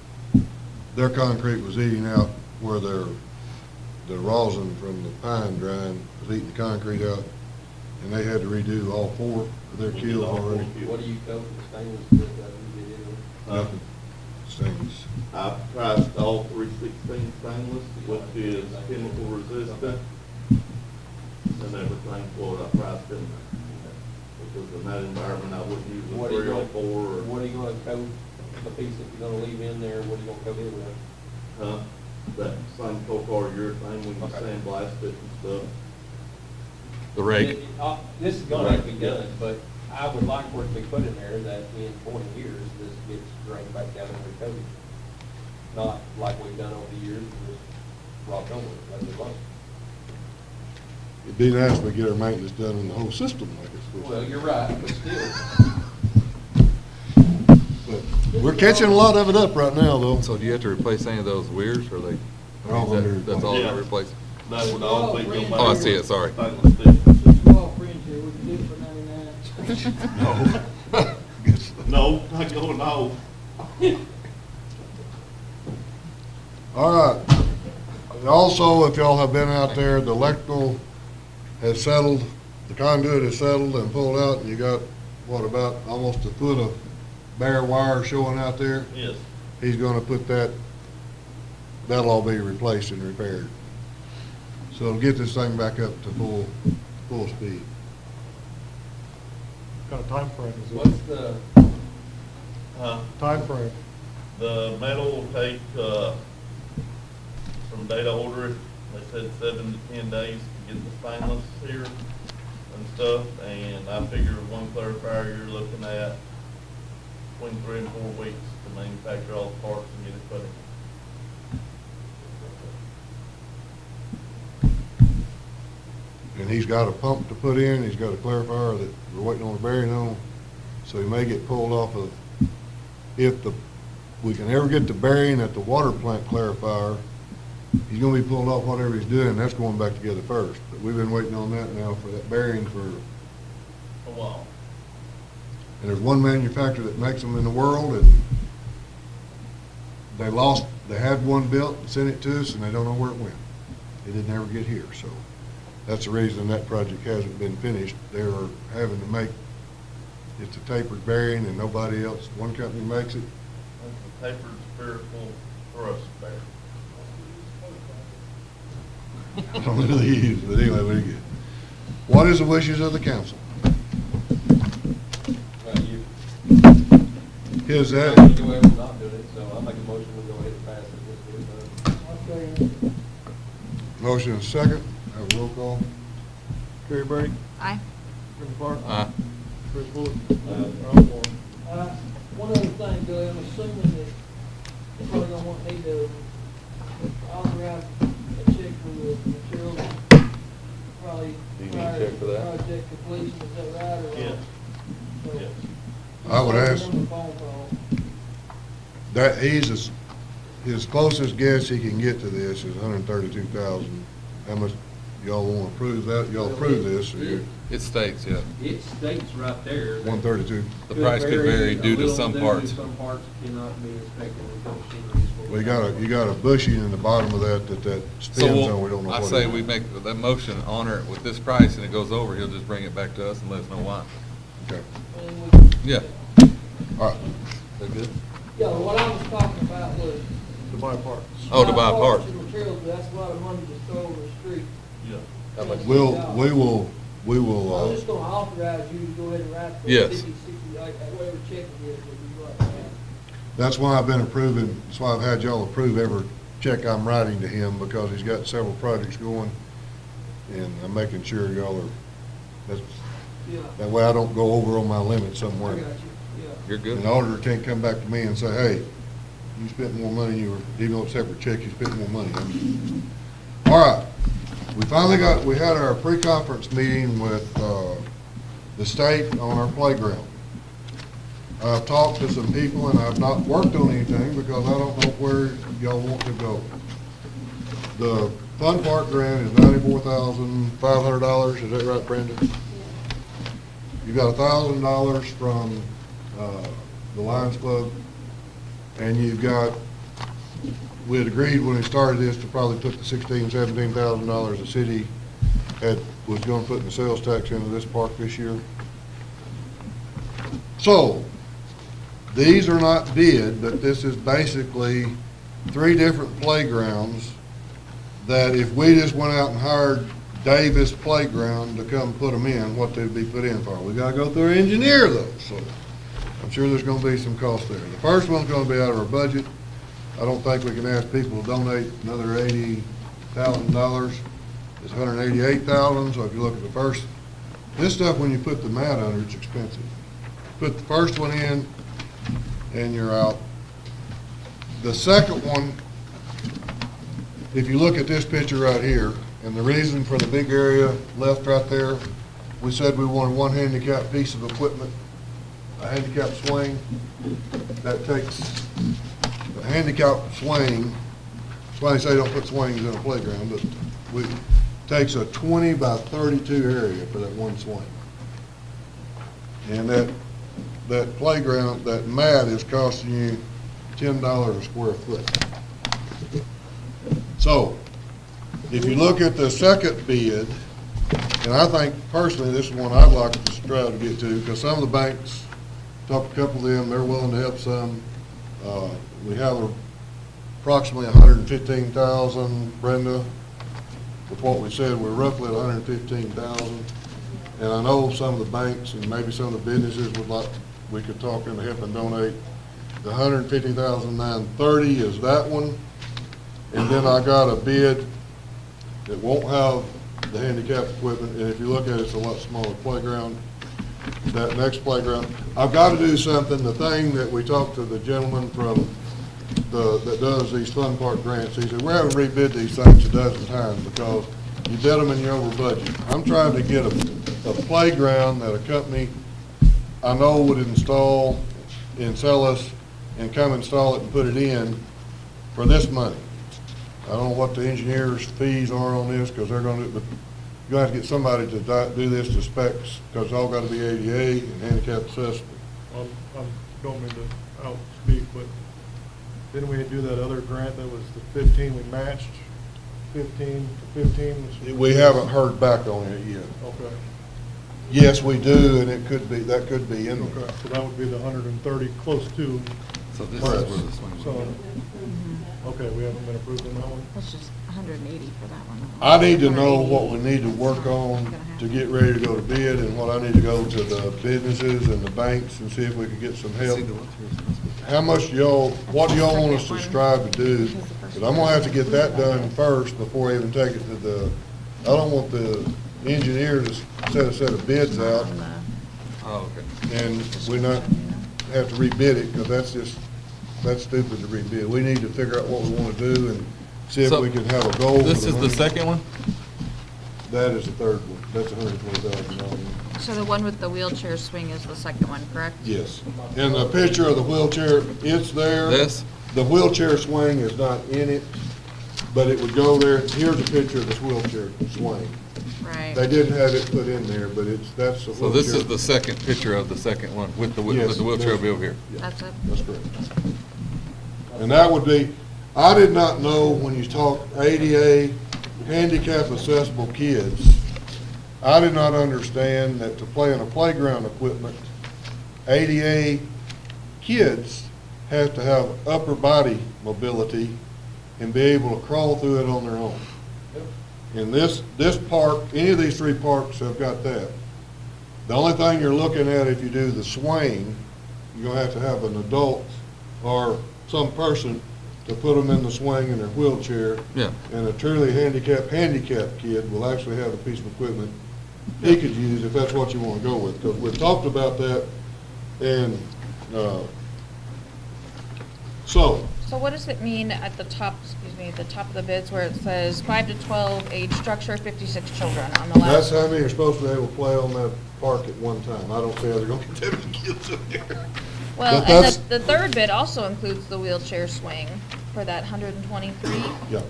Their concrete was eating out where the rosin from the pine drying was eating the concrete out, and they had to redo all 4 of their We did keels all 4 already. kills. What do you coat the stainless with that you get in? Nothing. Stainless. I've priced all 316 stainless, which is chemical resistant, and everything for what I priced in there. Because in that environment, I wouldn't use a What are you 304 or, What are you gonna coat the piece that you're gonna leave in there, what are you gonna coat it with? that same coal tar urethane, we can Okay. sandblast it and stuff. The rake. This is gonna have to be Yeah. done, but I would like for it to be put in there that in 20 years, this gets drained back down and recoated. Not like we've done over the years, just rocked over it, like it was. It'd be nice if we get our maintenance done in the whole system like it's supposed to. Well, you're right, but still, But we're catching a lot of it up right now, though. So do you have to replace any of those weirs, or they? They're all gonna be That's all Yeah. they're replacing? That would all be go back. Oh, I see it, sorry. Stainless steel. Small fringe here, we can do it for 99. No, not going off. All right. also, if y'all have been out there, the electrical has settled, the conduit is settled and pulled out, and you got, what, about almost a foot of bare wire showing out there? Yes. He's gonna put that, that'll all be replaced and repaired. So it'll get this thing back up to full speed. What kind of time frame is it? What's the, Time frame? The metal will take, from day to order it, they said 7 to 10 days to get the stainless here and stuff, and I figure one clarifier you're looking at between 3 and 4 weeks to manufacture all the parts and get it put in. And he's got a pump to put in, he's got a clarifier that we're waiting on the bearing on, so he may get pulled off of, if we can ever get the bearing at the water plant clarifier, he's gonna be pulled off whatever he's doing, that's going back together first. But we've been waiting on that now for that bearing for, A while. and there's one manufacturer that makes them in the world, and they had one built, sent it to us, and they don't know where it went. It didn't ever get here, so that's the reason that project hasn't been finished. They're having to make, it's a tapered bearing, and nobody else, one company makes it. That's a tapered spherical thrust bearing. I don't know who they use, but anyway, very good. What is the wishes of the council? you, Is you that, go ahead and not do it, so I make a motion, we go ahead and pass it, just get it done. motion is second, have a roll call? Gary Brady, Aye. Brenda Clark, Aye. Chris Bullock, Uh, Ron Moore. One other thing, Doug, I'm assuming that you're probably gonna want me to authorize a check for the materials, probably Do you need a prior check to for that? project completion, is that right, or? Yes. So- Yes. I would ask, Number phone call. that, his closest guess he can get to this is 132,000. How much, y'all want to approve that? Y'all approve this, or you, It states, yeah. It states right there. that 132? The price could vary due to some parts. Some parts cannot be inspected until machinery is fully. You got a bushing in the bottom of that So spins on, we don't know what I it say is. we make that motion, honor it with this price, and it goes over, he'll just bring it back to us and let us know why. Okay, And we- Yeah. all right. That good? Yeah, what I was talking about was. To buy parts. Oh, to buy parts. and materials, but that's a lot of money to throw over the street. Yeah. How much? We will, I was just gonna authorize you to go ahead and write the Yes. 50, 60, like, whatever check it is that you write down. that's why I've been approving, that's why I've had y'all approve every check I'm writing to him, because he's got several projects going, and I'm making sure y'all are, Yeah, that way I don't go over on my limit I somewhere. got you, yeah. You're good? An auditor can't come back to me and say, hey, you spent more money, you were, even though it's separate check, you spent more money. All right, we had our pre-conference meeting with, the state on our playground. I've talked to some people, and I've not worked on anything because I don't know where y'all want to go. The Fun Park grant is $94,500, is that right, Brenda? You got $1,000 from, the Lions Club, and you've got, we had agreed when we started this to probably put the $16,000-17,000 the city was gonna put in the sales tax into this park this year. So, these are not bid, but this is basically 3 different playgrounds that if we just went out and hired Davis Playground to come put them in, what they'd be put in for. We gotta go through an engineer though, so I'm sure there's gonna be some cost there. The first one's gonna be out of our budget. I don't think we can ask people to donate another $80,000. It's $188,000, so if you look at the first, this stuff, when you put the mat under, it's expensive. Put the first one in, and you're out. The second one, if you look at this picture right here, and the reason for the big area left right there, we said we wanted one handicap piece of equipment, a handicap swing. That takes, the handicap swing, that's why they say don't put swings in a playground, but takes a 20 by 32 area for that one swing. And that playground, that mat is costing you $10 a square foot. So, If you look at the second bid, and I think personally, this is one I'd like to strive to get to, because some of the banks, talked to a couple of them, they're willing to help some. We have approximately 115,000, Brenda, with what we said, we're roughly at 115,000. And I know some of the banks and maybe some of the businesses would like, we could talk into help and donate. The 150,930 is that one. And then I got a bid that won't have the handicap equipment, and if you look at it, it's a lot smaller playground. That next playground, I've got to do something, the thing that we talked to the gentleman from that does these fun park grants, he said, we're having to rebid these things a dozen times because you bid them and you're over budget. I'm trying to get a playground that a company I know would install and sell us and come install it and put it in for this money. I don't know what the engineer's fees are on this, because they're gonna, but you're gonna have to get somebody to do this to specs, because it's all gotta be ADA and handicap accessible. I don't mean to outspeak, but didn't we do that other grant that was the 15 we matched? 15 to 15? We haven't heard back on it yet. Okay. Yes, we do, and it could be, that could be in there. Okay, so that would be the 130, close to, So this Right. is where the swing. so, okay, we haven't been approved on that one? That's just 180 for that one. I need to know what we need to work on to get ready to go to bid, and what I need to go to the businesses and the banks and see if we can get some help. See the wheelchairs. How much what do y'all want us to strive to do? Because I'm gonna have to get that done first before I even take it to the, I don't want the engineer to set a set of bids out Oh, okay. and we not have to rebid it, because that's stupid to rebid. We need to figure out what we wanna do and see if So, we can have a goal. This for is the money. second one? That is the third one. That's $120,000. So the one with the wheelchair swing is the second one, correct? Yes. And the picture of the wheelchair, it's there. This? The wheelchair swing is not in it, but it would go there. Here's a picture of this wheelchair swing. Right. They didn't have it put in there, but that's the wheelchair. So this is the second picture of the second one with the, Yes, with the wheelchair there's- over here. Yeah, That's it. that's correct. And that would be, I did not know when you talk ADA, handicap accessible kids, I did not understand that to play in a playground equipment, ADA kids have to have upper body mobility and be able to crawl through it on their own. And this park, any of these three parks have got that. The only thing you're looking at if you do the swing, you're gonna have to have an adult or some person to put them in the swing in their wheelchair. Yeah. And a truly handicapped kid will actually have a piece of equipment he could use if that's what you wanna go with. Because we've talked about that, and, so, So what does it mean at the top, the top of the bids where it says 5 to 12 age structure, 56 children on the that's last? how many are supposed to be able to play on that park at one time. I don't see how they're gonna get that many kids in there. Well, But that's- and the third bid also includes the wheelchair swing for that 123. Yeah.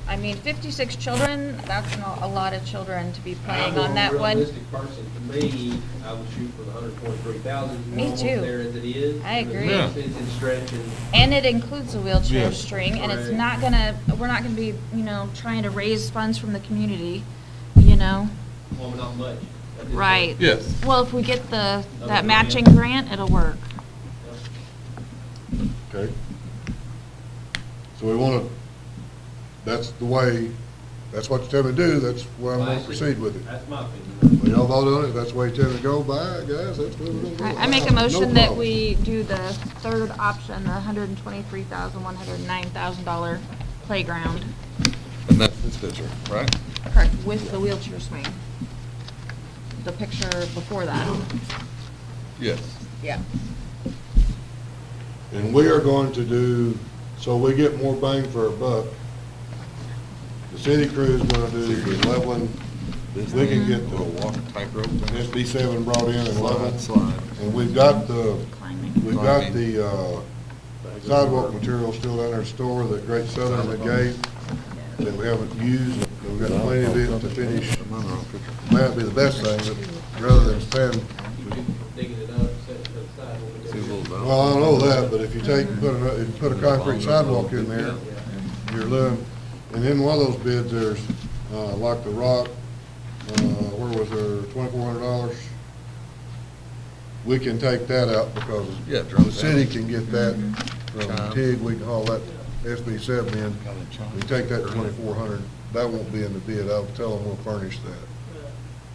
I mean, 56 children, that's not a lot of children to be playing I'm a on that one. realistic person. To me, I would shoot for the 123,000. Me Almost too. there as it is. I agree. Yeah. It's in stretch and. And it includes a wheelchair Yes. string, and it's Correct. not we're not gonna be, trying to raise funds from the community, Well, not much. At this Right. point. Yes. Well, if we get that grant. matching grant, it'll work. Okay. So we wanna, that's the way, that's what you tell me to do, that's where I'm Well, gonna actually, proceed with it. That's my opinion. When y'all vote on it, that's the way you tell me to go, by it, guys, that's where we're gonna go. I make a No motion that problem. we do the third option, the $123,109,000 playground. And that's this picture, right? Correct, with the wheelchair swing. The picture before that. Yes. Yeah. And we are going to do, so we get more bang for our buck. The city crew is gonna do the leveling, we can get Little the walk tightrope thing. SB7 brought in and leveled. Slide. And we've got the Climbing. Sidewalk material still down in our store that Great Southern that gave, that we haven't used. We've got plenty of it to finish. That'd be the best thing, but rather than spend, Digging it up, setting it to the side. when we See a go. little down. well, I know that, but if you take and put a concrete sidewalk in there, you're doing, And in one of those bids, there's, like the rock, where was there, $2,400? We can take that out because Yeah, the drums city out. can get that from Chimes. TIG, we can haul that SB7 in. We take that 2,400, that won't be in the bid, I'll tell them we'll furnish that.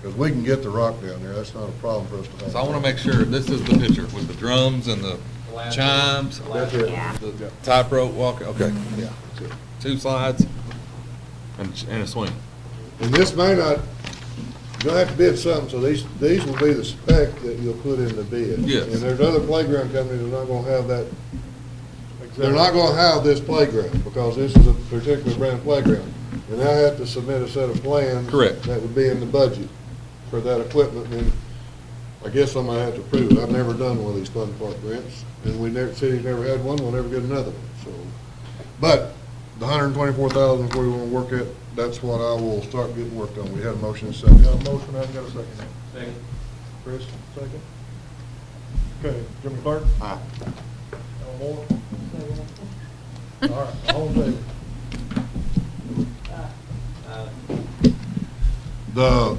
Because we can get the rock down there, that's not a problem for us to haul. So I want to make sure this is the picture with the drums and the chimes, That's it. Yeah. the tightrope walking, okay, yeah. That's it. 2 slides and a swing. And this may not, you'll have to bid something, so these will be the spec that you'll put in the bid. Yes. And there's other playground companies that are not gonna have that, they're not gonna have this playground, because this is a particular brand playground. And I have to submit a set of plans. Correct. That would be in the budget for that equipment, and I guess somebody have to approve it. I've never done one of these fun park grants, and city's never had one, we'll never get another one, so. But the 124,000 we wanna work at, that's what I will start getting worked on. We had a motion and a second. Got a motion, I haven't got a second. Second. Chris, second. Okay, Jimmy Clark? Aye. Al Moore? All right, all in favor? The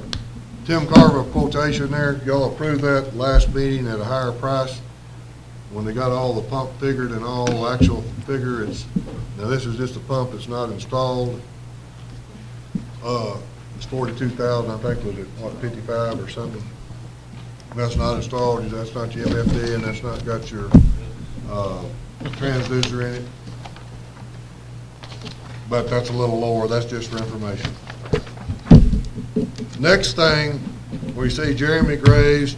Tim Carver quotation there, y'all approved that last meeting at a higher price. When they got all the pump figured and all actual figure, now this is just a pump, it's not installed. It's 42,000, I think, was it, what, 55 or something? That's not installed, that's not your MFD, and that's not got your, transducer in it. But that's a little lower, that's just for information. Next thing, we see Jeremy Graves.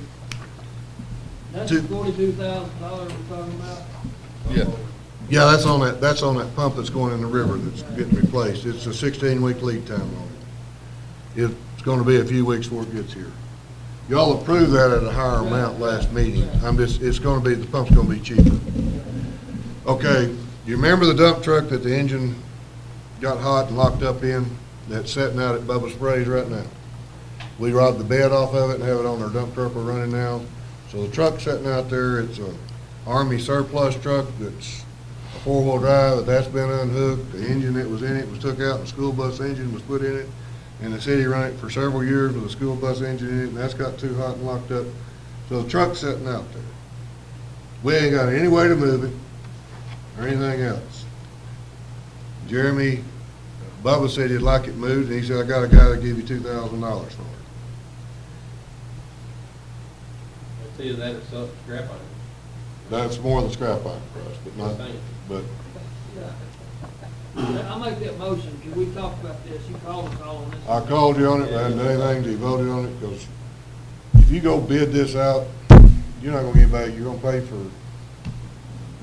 That's the $42,000 we're talking about? Yeah. Yeah, that's on that pump that's going in the river that's getting replaced. It's a 16-week lead time on it. It's gonna be a few weeks before it gets here. Y'all approved that at a higher amount last meeting. The pump's gonna be cheaper. Okay, you remember the dump truck that the engine got hot and locked up in, that's sitting out at Bubba Spray's right now? We robbed the bed off of it and have it on our dump truck we're running now. So the truck's sitting out there, it's a Army surplus truck that's a 4-wheel drive, that's been unhooked. The engine that was in it was took out, and the school bus engine was put in it. And the city ran it for several years with a school bus engine in it, and that's got too hot and locked up. So the truck's sitting out there. We ain't got any way to move it or anything else. Jeremy, Bubba said he'd like it moved, and he said, I got a guy to give you $2,000 for it. It's either that or some scrap iron. That's more than scrap iron price, but not, but I'll make that motion. Can we talk about this? You called us all on this. I called you on it, but I hadn't done anything, you voted on it, because if you go bid this out, you're not gonna get back, you're gonna pay for, and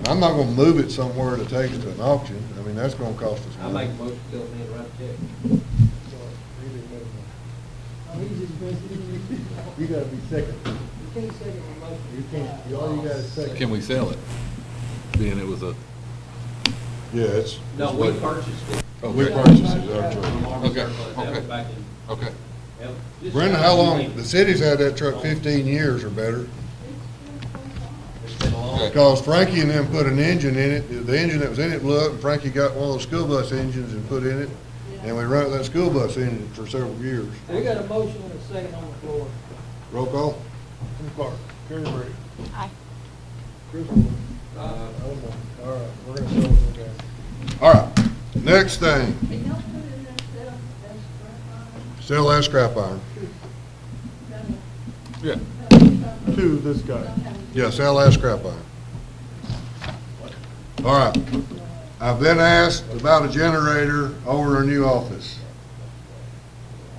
I'm not gonna move it somewhere to take it to an auction. I mean, that's gonna cost us I money. make a motion to tell me to write a check. Oh, he's just messing with you. You gotta be second. You can't second the motion. You can't, all you gotta is second. Can we sell it? Being it was a, Yeah, it's. No, it's we what- purchased it. We okay, purchased it, our truck. Okay, That was okay. back in, okay. hell, just- Brenda, how long, the city's had that truck 15 years or better, It's been a long. Okay. because Frankie and them put an engine in it, the engine that was in it blew up, and Frankie got one of those school bus engines and put in it, and we run that school bus engine for several years. We got a motion and a second on the floor. Roll call? Jimmy Clark, Kerry Brady, Aye. Chris Moore. Uh, Al Moore. All right, we're gonna sell it, okay. All right, next thing, Can y'all put in that stuff, sell that scrap iron. Yeah. To this guy. Yeah, sell that scrap iron. All right, I've been asked about a generator over our new office.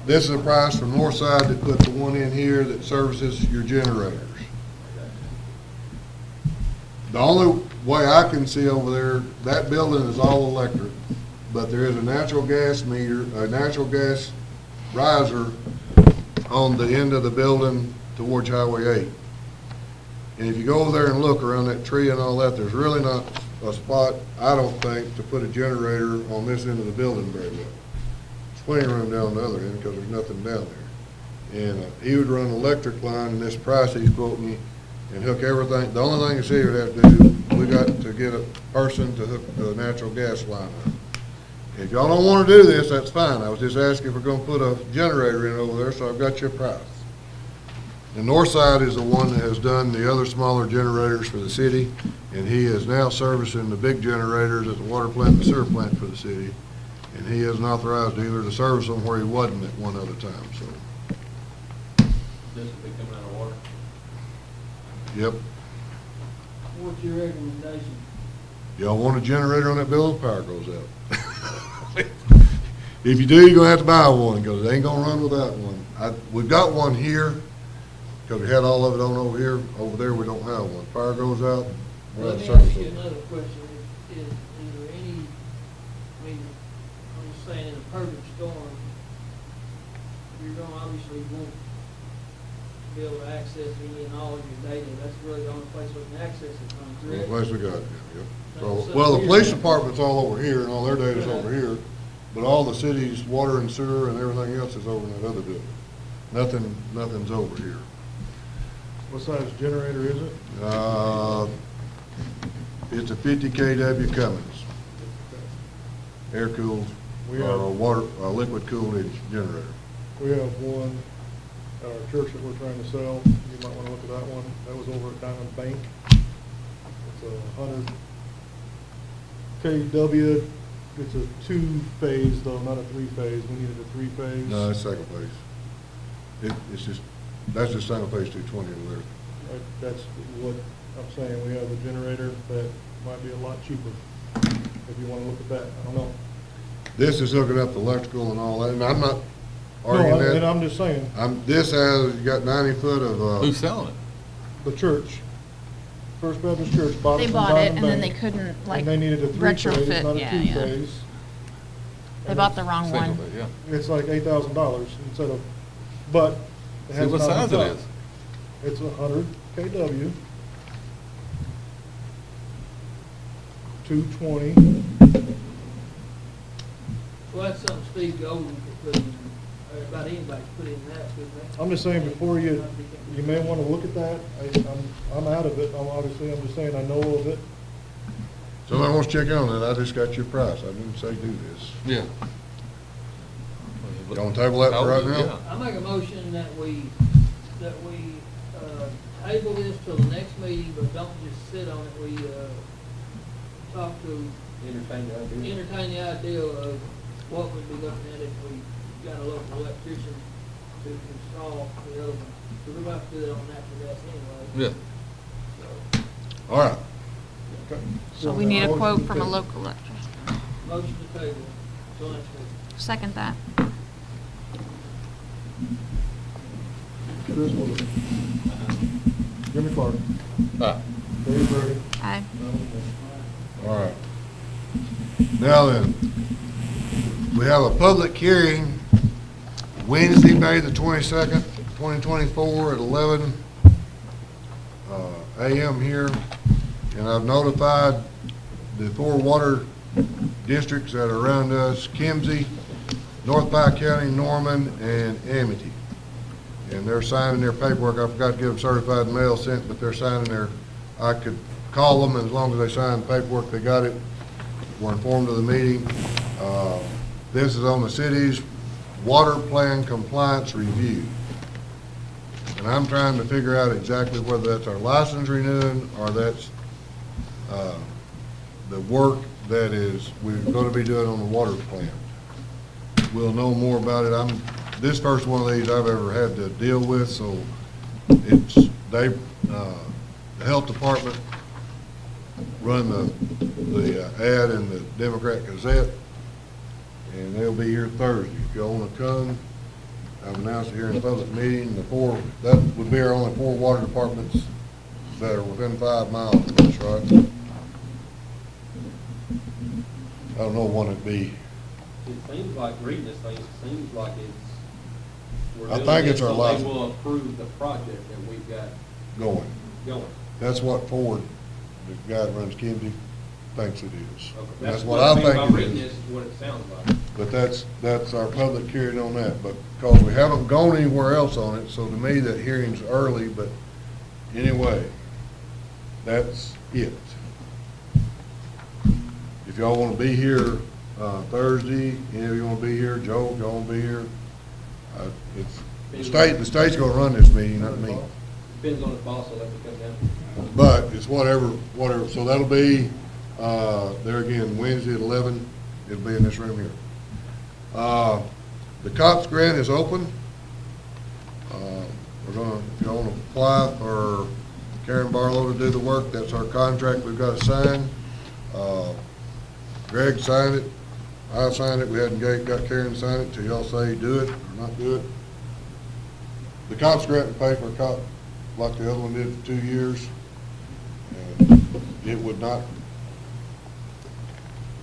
This is a price from Northside that put the one in here that services your generators. The only way I can see over there, that building is all electric, but there is a natural gas meter, a natural gas riser on the end of the building towards Highway 8. And if you go over there and look around that tree and all that, there's really not a spot, I don't think, to put a generator on this end of the building very well. There's plenty of room down the other end because there's nothing down there. And he would run an electric line, and this price he's quoting you, and hook everything. The only thing the city would have to do, we got to get a person to hook the natural gas line up. If y'all don't wanna do this, that's fine. I was just asking if we're gonna put a generator in over there, so I've got your price. The north side is the one that has done the other smaller generators for the city, and he is now servicing the big generators at the water plant and the sewer plant for the city. And he isn't authorized either to service them where he wasn't at one other time, so, This will be coming out of water. yep. What's your recommendation? Y'all want a generator on that bill, the power goes out. If you do, you're gonna have to buy one, because it ain't gonna run without one. We've got one here, because we had all of it on over here. Over there, we don't have one. Power goes out, we're out Let of me ask service. you another question. Is there any, I mean, I'm just saying in a perfect storm, you're gonna obviously want to be able to access any and all of your data. That's really the only place we can access it from, The correct? place we got, yep. So, well, the police department's all over here, and all their data's over here, but all the city's water and sewer and everything else is over in that other building. Nothing's over here. What size generator is it? It's a 50 kW Cummins, air cooled, We have- liquid cooled generator. We have one at our church that we're trying to sell. You might want to look at that one. That was over at Diamond Bank. It's a 100 kW. It's a two-phase though, not a three-phase. We needed a three-phase. No, it's second phase. It's just, that's just single phase 220 over there. That's what I'm saying. We have a generator that might be a lot cheaper. If you want to look at that, I don't know. This is hooking up the electrical and all that, and I'm not arguing No, and that. I'm just saying, This has got 90 foot of, Who's selling it? the church, First Baptist Church bought it They from bought it, Diamond and then they Bank. couldn't, like, And they needed a three-phase, retrofit, not a yeah, yeah. two-phase. They bought the wrong Single one. bay, yeah. It's like $8,000 instead of, but. it See has what not size been it done. is. It's 100 kW, 220. Well, that's something Steve Golden could put in, or about anybody could put in that, couldn't they? I'm just saying, before you may want to look at that. I'm out of it, I'm just saying, I know of it. somebody wants to check on it, I just got your price. I didn't say do this. Yeah. You want to table that for right now? Yeah. I make a motion that we table this till the next meeting, but don't just sit on it. We, talk to, Entertain the idea. entertain the idea of what we'd be looking at if we got a local electrician to install the other one. So we're about to do it on natural gas anyway. Yeah. So, All right. Okay. So we need a Motion quote to from a table. local electrician. motion to table till next week. Second that. Chris Willis. Jimmy Clark. Ah, Dave Burry. Aye. All right. Now then, we have a public hearing Wednesday, May the 22nd, 2024 at 11 a.m. here. And I've notified the 4 water districts that are around us, Kimsey, North Pike County, Norman, and Amity. And they're signing their paperwork. I forgot to give them certified mail sent, but they're signing their, I could call them, and as long as they sign the paperwork, they got it. We're informed of the meeting. This is on the city's water plan compliance review. And I'm trying to figure out exactly whether that's our license renewing or that's the work that is, we're going to be doing on the water plant. We'll know more about it. This first one of these I've ever had to deal with, so it's, the health department run the ad in the Democrat Gazette, and they'll be here Thursday. If y'all want to come, I've announced it here in the public meeting. That would be our only 4 water departments that are within 5 miles of us, right? I don't know when it'd be. It seems like, reading this thing, it seems like it's, we're I doing think this it's our so license. they will approve the project that we've got Going. going. That's what Ford, the guy that runs Kimsey, thinks it is. Okay. And that's what I mean by think reading it this is. is what it sounds like. But that's our public hearing on that, but, because we haven't gone anywhere else on it, so to me, that hearing's early, but anyway, that's it. If y'all wanna be here, Thursday, any of you wanna be here, Joe, if y'all wanna be here. The state's gonna run this meeting, not me. Depends on the boss, I'll let me come down. But it's whatever, so that'll be, there again, Wednesday at 11, it'll be in this room here. The COPS grant is open. We're gonna, if y'all wanna apply for Karen Barlow to do the work, that's our contract we've got to sign. Greg signed it, I signed it, we hadn't got Karen to sign it till y'all say do it or not do it. The COPS grant will pay for a cop like the other one did for 2 years. And it would not,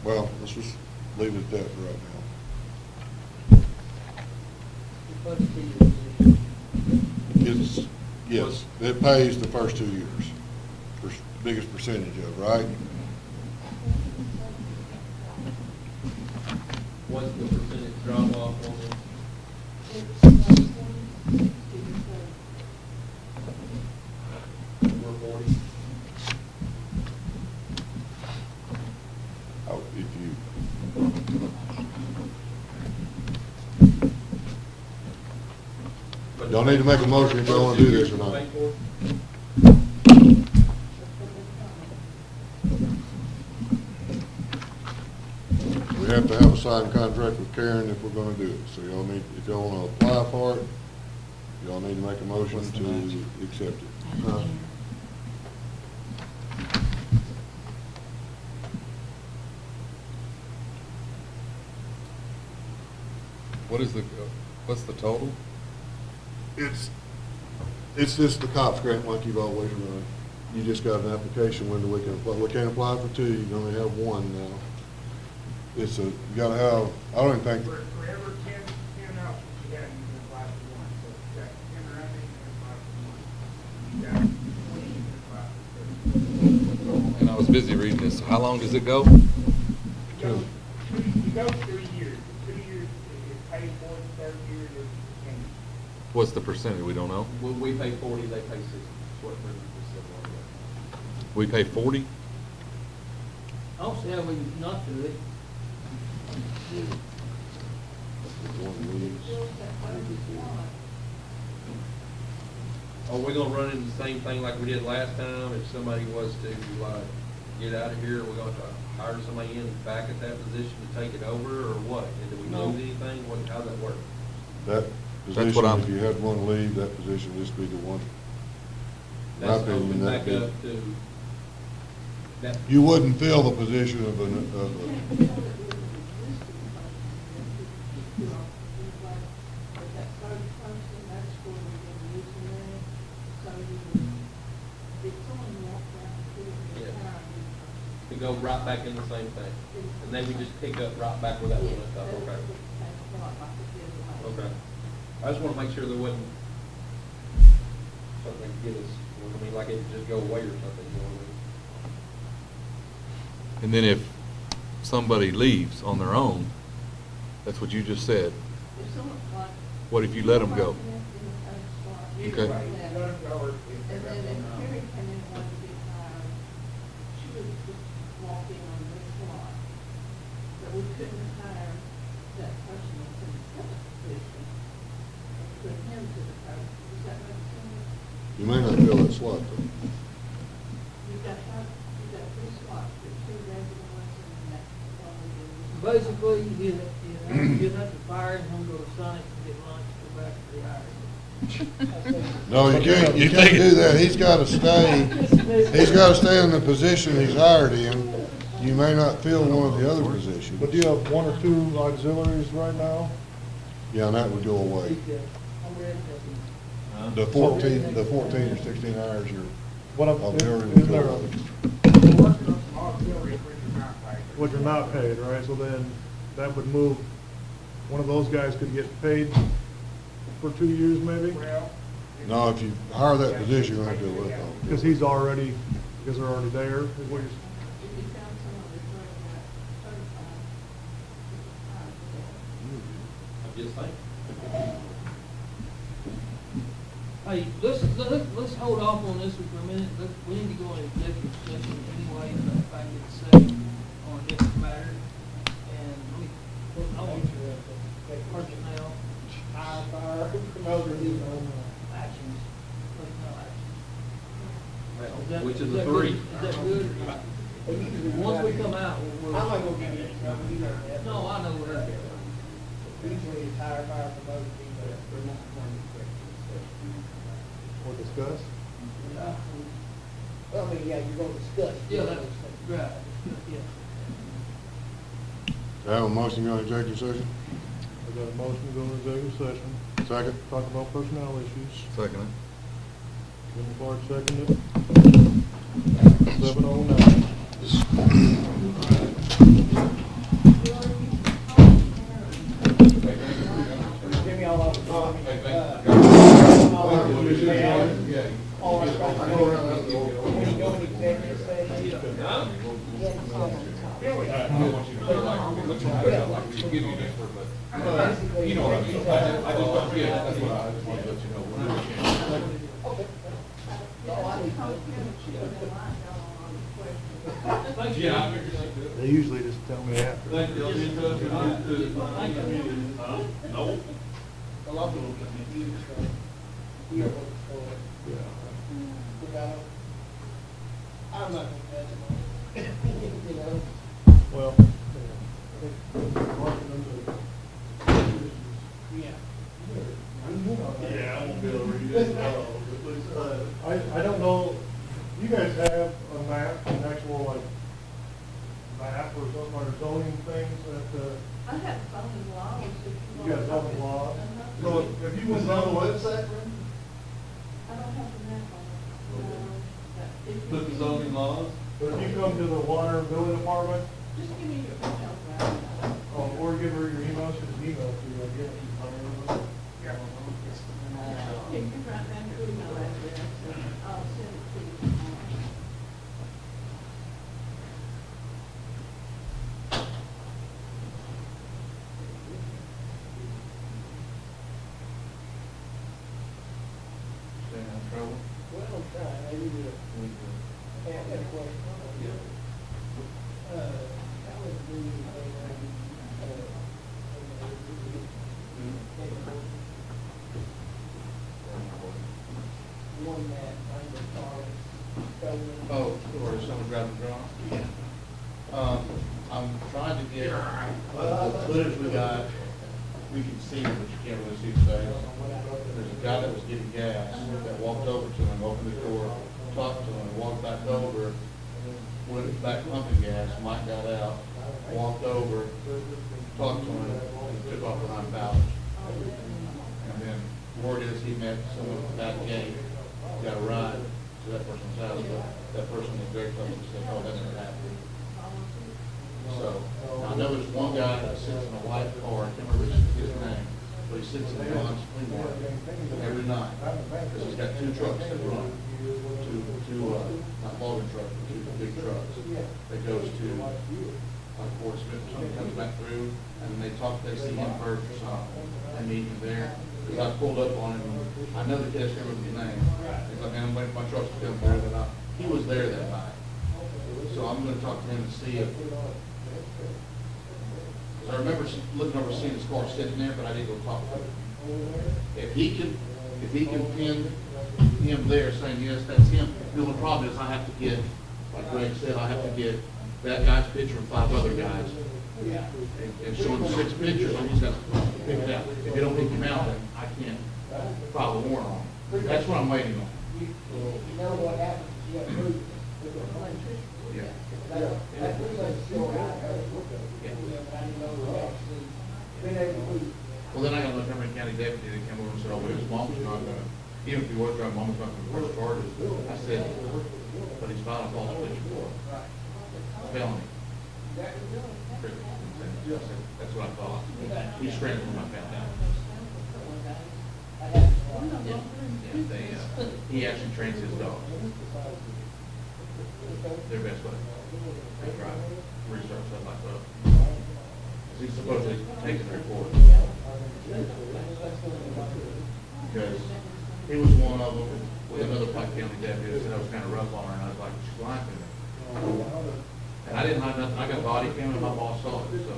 well, let's just leave it at that for right now. The first 2 years. It's, yes, it pays the first 2 years, biggest percentage of it, right? What's the percentage drop off on it? We're 40. Oh, if you, y'all need to make a motion if y'all want to do this or not. We have to have a signed contract with Karen if we're gonna do it, so y'all need, if y'all wanna apply for it, y'all need to make a motion to accept it. What's the total? It's just the COPS grant like you've always run. You just got an application window we can apply. We can't apply for 2, you can only have 1 now. It's you gotta have, I don't even think, For every 10 houses you got, you can apply for 1. So if you got 10 running, you can apply for 1. You got 20, you can apply for 2. And I was busy reading this. How long does it go? You go 3 years. 2 years is paid for, the 3rd year is continued. What's the percentage? We don't know. When we pay 40, they pay 60. What Brendan just said a while ago. We pay 40? I don't see how we not do it. Are we gonna run into the same thing like we did last time? If somebody was to get out of here, we're going to hire somebody in back at that position to take it over, or what? And do we No. lose anything? How's that work? that That's position, what I'm- if you had one leave, that position would just be the one. My That's opinion, open that'd back be- up to that. You wouldn't fill the position of a, To go right back in the same thing, and then we just pick up right back where that one left off, okay? Okay. I just wanna make sure there wasn't something to get us, you know what I mean, like it just go away or something, you know what I mean? And then if somebody leaves on their own, that's what you just said. What if you let them go? Okay. You let them go or if they And got then if one Carrie came in one to be hired, she would just walk in on this slot. But we couldn't hire that person that's in the second position and put him to the post. Does that make sense? you may not fill that slot though. You've got 3 slots, the 2 regular ones and then that one we do. Basically, you have to fire him, go to Sonic and get lunch, go back to the hiring. No, you can't do that. He's gotta stay in the position he's hired in. You may not fill one of the other positions. But do you have 1 or 2 auxiliaries right now? Yeah, and that would go away. The 14 or 16 hours you're, What I'm, Auxiliary is there a, would We're working on some auxiliaries which are not paid. what you're not paid, right? So then that would move, one of those guys could get paid for 2 years maybe? Well, no, if you hire that position, you're gonna have to go with them. Because they're already there, is what you're, If you found someone that's already got certified, you could hire them. I'm just saying. Hey, let's hold off on this one for a minute. We need to go in executive session anyway, if I get a second on this matter. And I want you to, personnel, fire, promoter, actions, personnel actions. Which is the that three? good? Is that good or not? Once we come out, we'll. I'm not gonna give you any number, you know that. No, I know what that is. Usually it's higher, fire, promoted, people, they're not going to expect Or discuss? Well, I mean, yeah, you're gonna discuss. Yeah, that's right, yeah. I have a motion to go into executive session. I got a motion to go into executive session, Second. talk about personnel issues. Second it. Jimmy Clark seconded. 7:09. Jimmy, all over. All our stuff. When you go into executive session. You know what I mean? I just don't, yeah, that's what I just wanted to let you know. Okay. They usually just tell me after. Thank you, I'll be in touch with you too. No. A lot of people get confused, you know, for, you know, I'm not gonna judge them, you know. Well, Yeah. Yeah, I won't be able to read it, but please, I don't know, you guys have a map, an actual like map or something, or zoning things that, I have zoning laws. if you got want. zoning laws? Uh-huh. So if you Was was it on the on, website, Brenda? I don't have the map on it. No, but if you- Put the zoning laws? but if you come to the water and building department, Just give me your email, right? or give her your email, she can email to you, I guess. If you write down your email address, I'll send it to you tomorrow. Staying out of trouble? Well, I'm trying, maybe we'll, hey, I got a question. How is the, one that I'm the car stolen? Oh, or someone driving drunk? I'm trying to get, the footage we got, we can see it, but you can't really see the face. There's a guy that was getting gas, that walked over to him, opened the door, talked to him, walked back over, went back pumping gas, Mike got out, walked over, talked to him, and took off behind Bowers. And then word is he met someone at that gate, got a ride to that person's house, but that person was very close and said, oh, that never happened. So, now I know there's one guy that sits in a white car, I can't remember his name, but he sits in the John's Flea Market every night. Because he's got two trucks that run, two, not loading trucks, but two big trucks. That goes to, like Fort Smith or something, comes back through, and they see him first or something, and meet him there. Because I pulled up on him, I know the kid's here with his name. He's like, man, I'm waiting for my trucks to come through, and he was there that night. So I'm gonna talk to him and see if, I remember looking over, seeing his car sitting there, but I didn't go talk to him. If he can pin him there saying, yes, that's him, the only problem is I have to get, like Greg said, I have to get that guy's picture and 5 other guys. And show him 6 pictures, and he's got to pick it out. If you don't pick him out, then I can't file a warrant on him. That's what I'm waiting on. You know what happens, you have to move. Yeah. That's pretty much the story I heard. Yeah, but I didn't know we actually been able to move. Well, then I got a Montgomery County deputy that came over and said, oh, well, his mom's not gonna, even if he was driving, mom's not gonna press charges. I said, but he's filing a false picture for it. Felony. I said, that's what I thought. He scrambled when I found out. Yeah, he actually trains his dogs. Their best way. They drive, research stuff like that. He's supposedly taking the report. Because he was one of them with another Pike County deputy that said I was kind of rough on her, and I was like, she's lying to me. And I didn't hide nothing. I got body cam and my boss saw it, so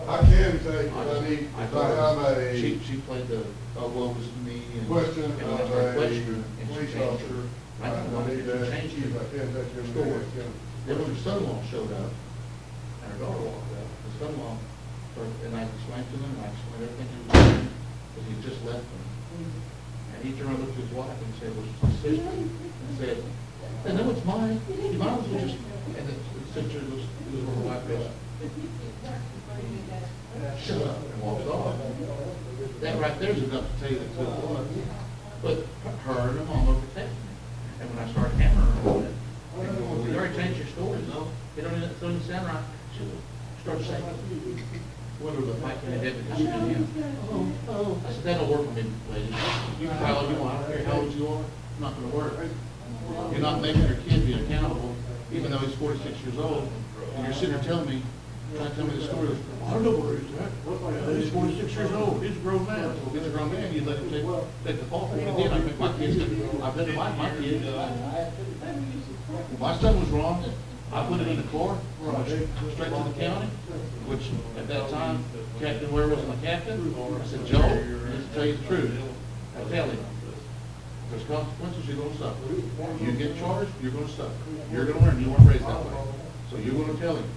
I can take, I need, I I told have her, a she played the, oh, woe was me, and. question and when I of started a questioning, and she police changed officer. her. I I don't know, need if to she ask changed you if I her can take your story. minute. Then when her son-in-law showed up, and her daughter walked up, the son-in-law, and I explained to them, and I explained everything he was doing, because he just left them. And he turned and looked at his wife and said, well, she's my sister, and said, no, it's mine, you might as well just, and the sister was where her wife is, shut up, and walks off. That right there's enough to tell you that it was. But her and her mom were protecting me. And when I started hammering her on it, and going, we already changed your story, no, it don't even sound right. She started saying, what are the fight can have because you do him? Oh. I said, that don't work for me, lady. You can try all you want, I don't care how old you are, it's not gonna work. You're not making your kid be accountable, even though he's 46 years old, and you're sitting there telling me, trying to tell me the story. I don't know where he's at. He's 46 years old. He's a grown man. Well, he's a grown man. You let him take the fall for what he did. I think my kids did. I've been to my kids. When my son was wrong, I put him in the car, straight to the county, which at that time, Captain Ware wasn't a captain. I said, Joe, let's tell you the truth. I tell him, there's consequences you're going to suffer. You get charged, you're going to suffer. You're going to learn. You weren't raised that way. So you're going to tell him.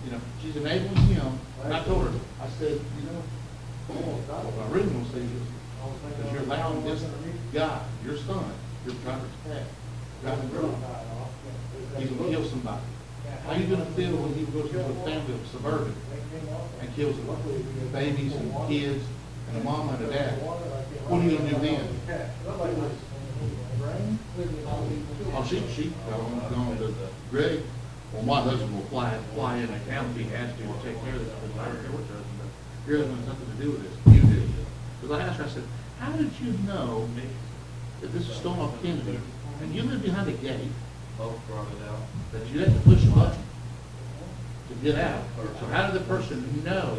You know, she's enabling him, and I told her, I said, you know, what I really want to say is, because you're allowing this guy, your son, you're trying to protect, driving drunk, he's going to kill somebody. How are you going to feel when he goes into a family of suburban and kills babies and kids and a mom and a dad? What are you going to do then? Oh, she gone to Greg. Well, my husband will fly in and town if he has to take care of this, because I don't care what your husband does. Your husband has nothing to do with this. You do. Because I asked her, I said, how did you know that this is Stonewall Kennedy, and you live behind a gate, that you had to push a button to get out? So how did the person know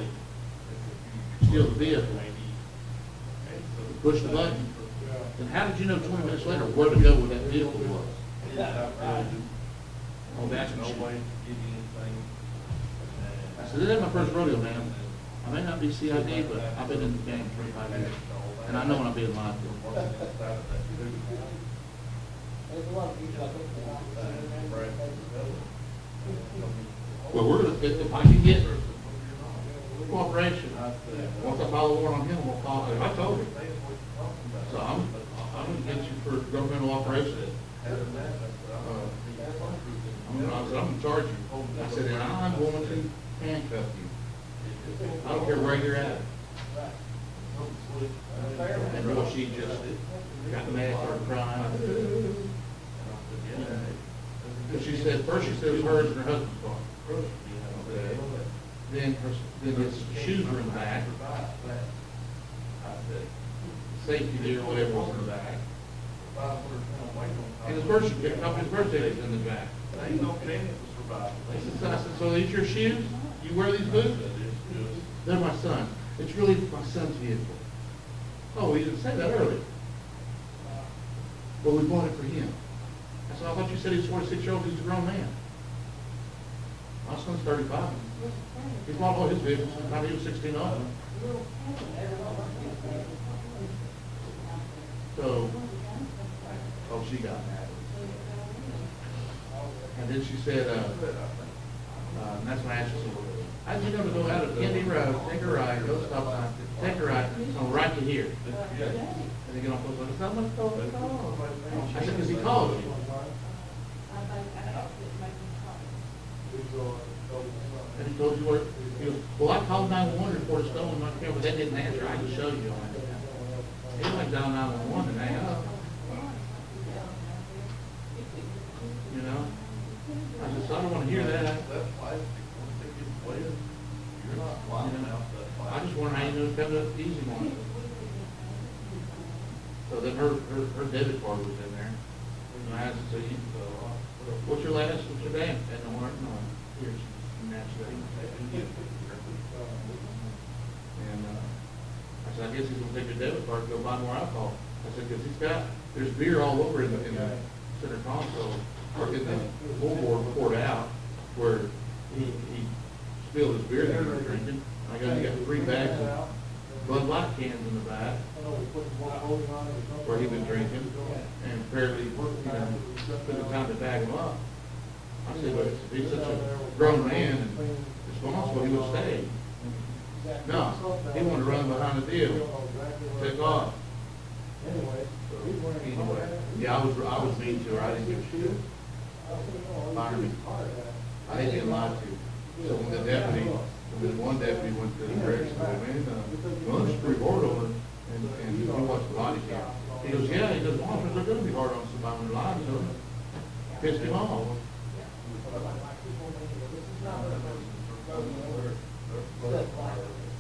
to steal the vehicle? Push the button. And how did you know 20 minutes later where to go where that vehicle was? Oh, that's what she... I said, this isn't my first rodeo, man. I may not be CID, but I've been in the game 25 years. And I know when I'm being lied to. Well, we're gonna, if I can get cooperation, once I file a warrant on him, we'll call him. I told him. So I'm gonna get you for governmental operations. I'm gonna charge you. I said, and I'm going to handcuff you. I don't care where you're at. And boy, she just got mad, started crying. She said, first she said it was hers and her husband's car. Then his shoes were in the back. Safety gear or whatever was in the back. And his birthday was in the back. I said, so these your shoes? You wear these boots? They're my son. It's really my son's vehicle. Oh, you didn't say that earlier. Well, we bought it for him. I said, I thought you said he's 46-year-old, he's a grown man. My son's 35. He bought all his vehicles from the time he was 16 on. So, oh, she got mad. And then she said, and that's when I asked her, how'd you know to go out of Kennedy Road, take a right, go to stop sign, take a right, go right to here? And they get on post, it's not much call. I said, because he called you. And he told you where, he goes, well, I called 911 to report a stolen my car, but that didn't answer. I can show you on it. He went down 911 and hang up. You know? I said, so I don't want to hear that. I just wonder how you knew to come to the easy one. So then her debit card was in there. And I asked her, what's your name? And no, here's naturally. And I said, I guess he's going to take your debit card and go buy more alcohol. I said, because there's beer all over in the center console, or in the floorboard poured out, where he spilled his beer that he was drinking. I got 3 bags of Bud Light cans in the back where he was drinking, and apparently, took the time to bag them up. I said, but if he's such a grown man and responsible, he would stay. No, he wanted to run behind the deal, take off. Anyway, yeah, I was mean to her, I didn't give a shit. Fire me. I hate being lied to. So when one deputy went to the correction, I said, man, Glenn's pretty hard on her, and he watched the body cam. He goes, yeah, he goes, officers are gonna be hard on somebody when they're lying to them. Pissed him off.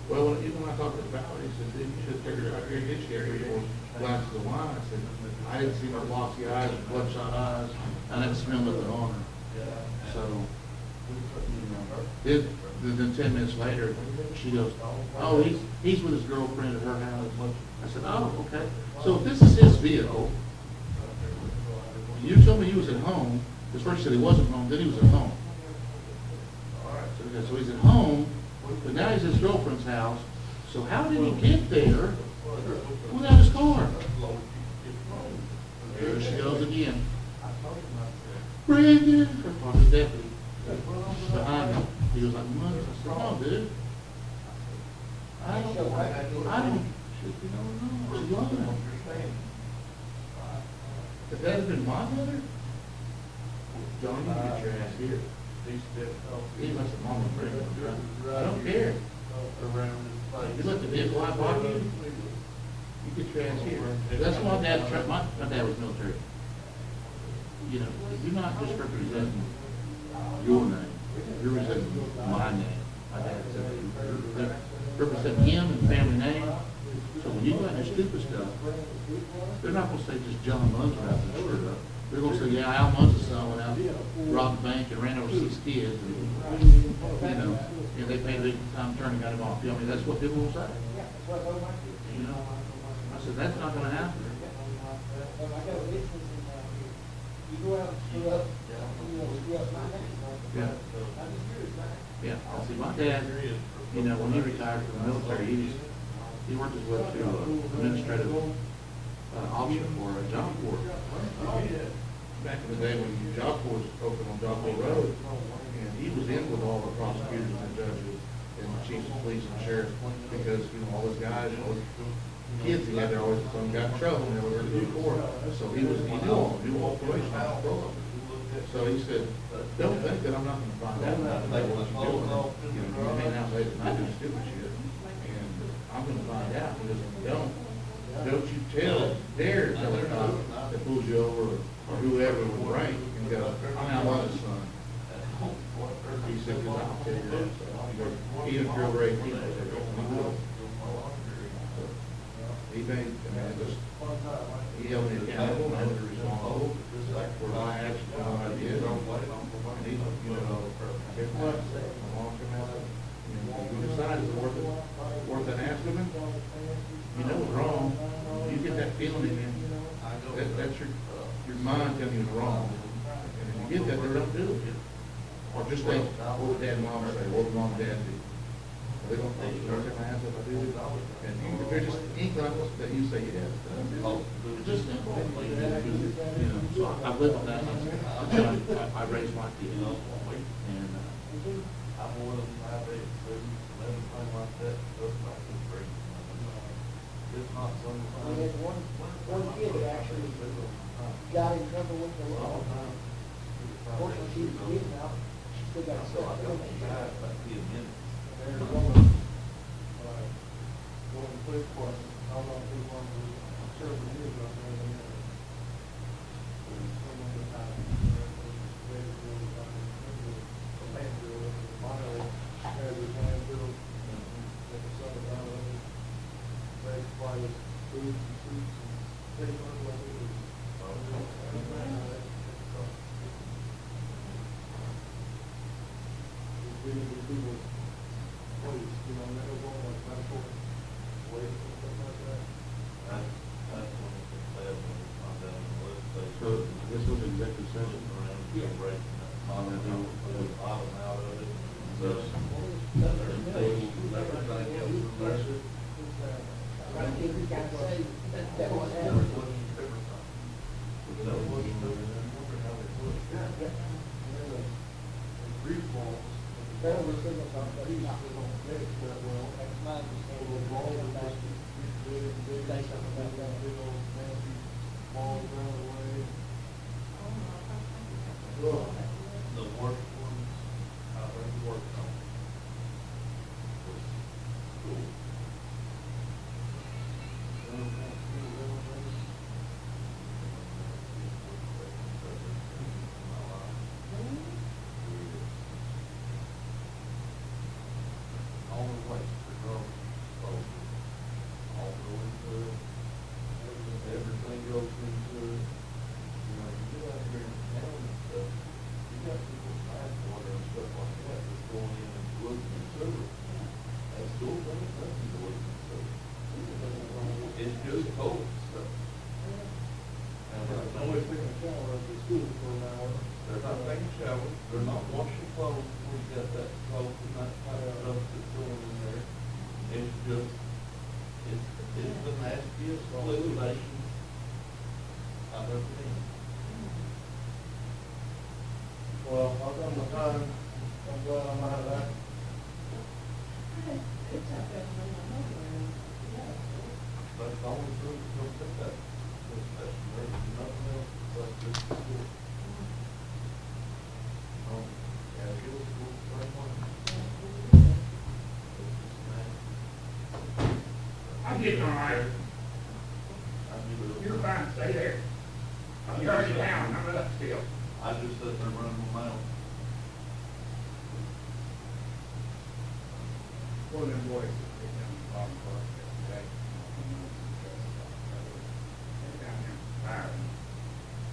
Well, even when I talked to Valerie, he said, you should take her out here and get you every 4 glasses of wine. I said, I didn't see her glossy eyes, bloodshot eyes, I didn't smell nothing on her. So, then 10 minutes later, she goes, oh, he's with his girlfriend at her house. I said, oh, okay. So if this is his vehicle, you told me he was at home, because first he said he wasn't home, then he was at home. So he's at home, but now he's at his girlfriend's house. So how did he get there without his car? There she goes again. Brandon, her father's deputy, behind me. He was like, "Mother," I said, no, dude. I don't, shit, you know, she's lying. If that had been my mother, John, you get your ass here. He must have mama bring him, right? I don't care. You let the vehicle I bought you, you get your ass here. That's why my dad was military. You know, you're not just representing your name, you're representing my name. My dad said, you represent him and family name. So when you go out and do stupid stuff, they're not gonna say just John Munzer out there screwed up. They're gonna say, yeah, Al Munzer's son went out, robbed the bank and ran over 6 kids, and, you know, and they paid a big time turn and got him off. I mean, that's what people will say. You know, I said, that's not gonna happen. Yeah. Yeah, see, my dad, you know, when he retired from the military, he worked his way to administrative officer for a job corps. Back in the day when job corps was open on Job Corps Road, and he was in with all the prosecutors and judges and the chiefs of police and sheriffs, because, you know, all those guys, all those kids he had there, always some got in trouble and they were going to do court. So he knew all probation officers. So he said, don't think that I'm not going to find out about what you're doing. You know, you may now say that I do stupid shit, and I'm going to find out. He goes, don't you dare tell a cop that pulls you over or whoever with rank and go, I'm Al Munzer's son. He said, because I'll tell you that. Even if you're over 18, he will. He made, he held me accountable, and I was responsible for my actions and what I did. And he, you know, guess what? My mom came out, you know, we decided it's worth an aspirin. You know it's wrong. You get that feeling in you. That's your mind telling you it's wrong. And if you get that, then don't do it. Or just think, what would dad and mom say? What would mom and dad do? They don't think you hurt my ass if I do it. And if they're just inkling that you say yes. It's just simple. You know, so I've lived on that. I raised my kids. And I'm one of them. Everything like that. It's not some. We had one kid that actually got in trouble with the law. Fortunately, she was getting out. She still got stuck. There's one quick question. I don't know if you want to serve the news on there. So this was executive session. Yeah. Right. On the bottom out of it. There's everything else in there. The worst ones, I think worked on was school. All the way to go, all go into it, everything goes into it. You know, you get out here in town and stuff, you got people buying water and stuff like that that's going in and looking at sewer. That school doesn't nothing to look at sewer. It's just cold stuff. And I'm always taking a shower after school for an hour. they're not taking showers, they're not washing clothes, we've got that clothes and that type of stuff that's going in there. It's just, it's the nastiest liquidation I've ever seen. Well, I've done my time. I'm glad I'm out of that. It's up there, yeah. That's the only food that's gonna fit that, there's nothing else but just school. Yeah, it was school, same one. I'm getting all right. You're fine, stay there. I'm already down, I'm up still. I just sit there running my mouth. One of them boys that they down the bottom part yesterday. They're down there firing.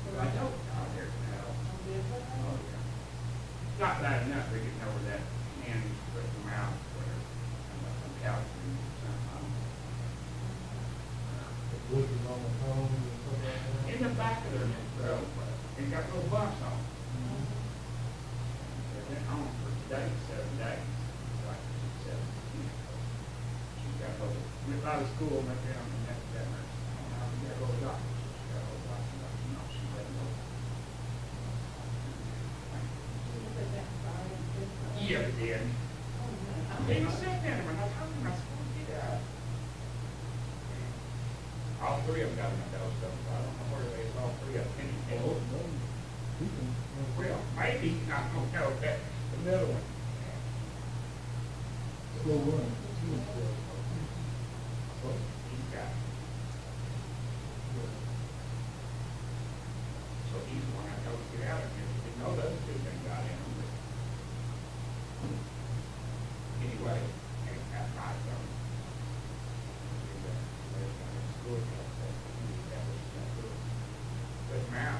But I told them out there now. Oh, yeah. Not bad enough, they're getting over that hand, put them out, where, some couch and something. Blizzard on the phone and stuff like that. In the back of their throat, and got no bumps on. They've been home for days, 7 days. It's like she's 17. She's got a little, went by the school, went down and met that nurse. I don't know, she got a little doctor. She's got a little doctor, no, she doesn't know. Yeah, it did. And he said that when I told him I was going to get out. All three of them got enough dose of them, so I don't know where they is, all three of them. Well, maybe, I don't know, that, another one. Slow run. He's got. So he's the one I told to get out of here, he didn't know those two things got in him, but. Anyway, and that's my son. But now,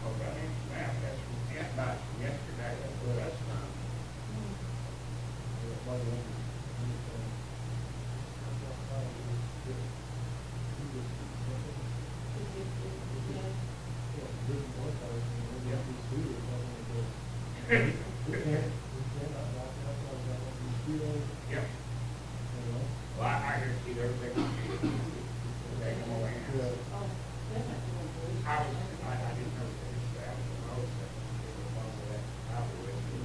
oh, that is, now, that's from antibiotics from yesterday, that's what that's from. Yeah. Well, I hear see everything. They come away. I didn't know that was the most, it was one of that, I was with you.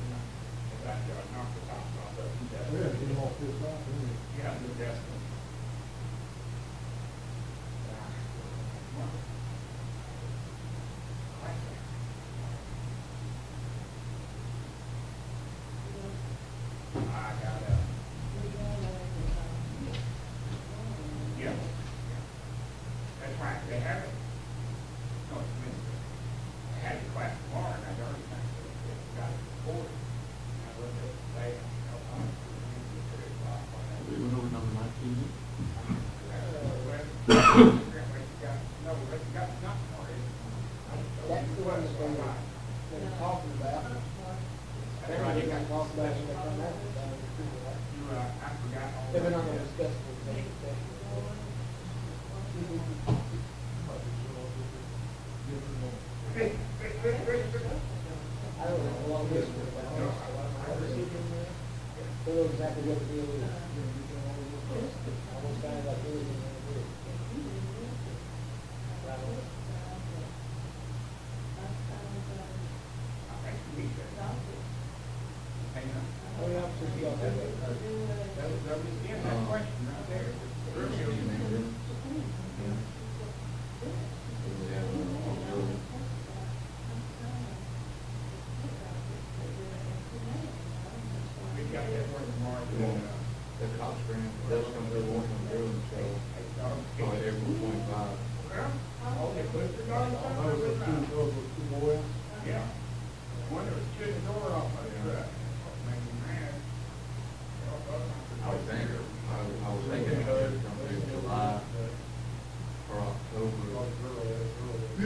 If I knocked the top off of it, that's. Yeah, get them all pissed off, didn't you? Yeah, that's. I got yeah. That's right, they have it. No, it's Wednesday. I had the class tomorrow, and I'd already got it before. And I looked at it today, and I was 3 o'clock. We went over number 19. No, we got nothing already. That's the one that they're talking about. Everybody got talked about when they come out. I forgot all They've been about on the that. discussion executive session. Might be so, different on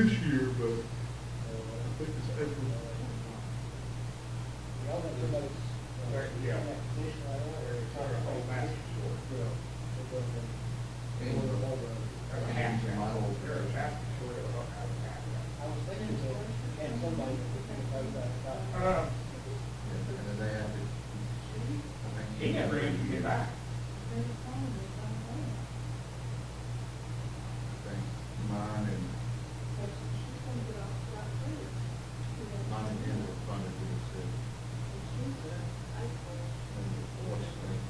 this year, but, I think it's April. Y'all got somebody's in that position right now, or it's our whole master short? Yeah. I was thinking that, can somebody, He never answered me back. Mine and mine and him were funded with the city. And what's the name?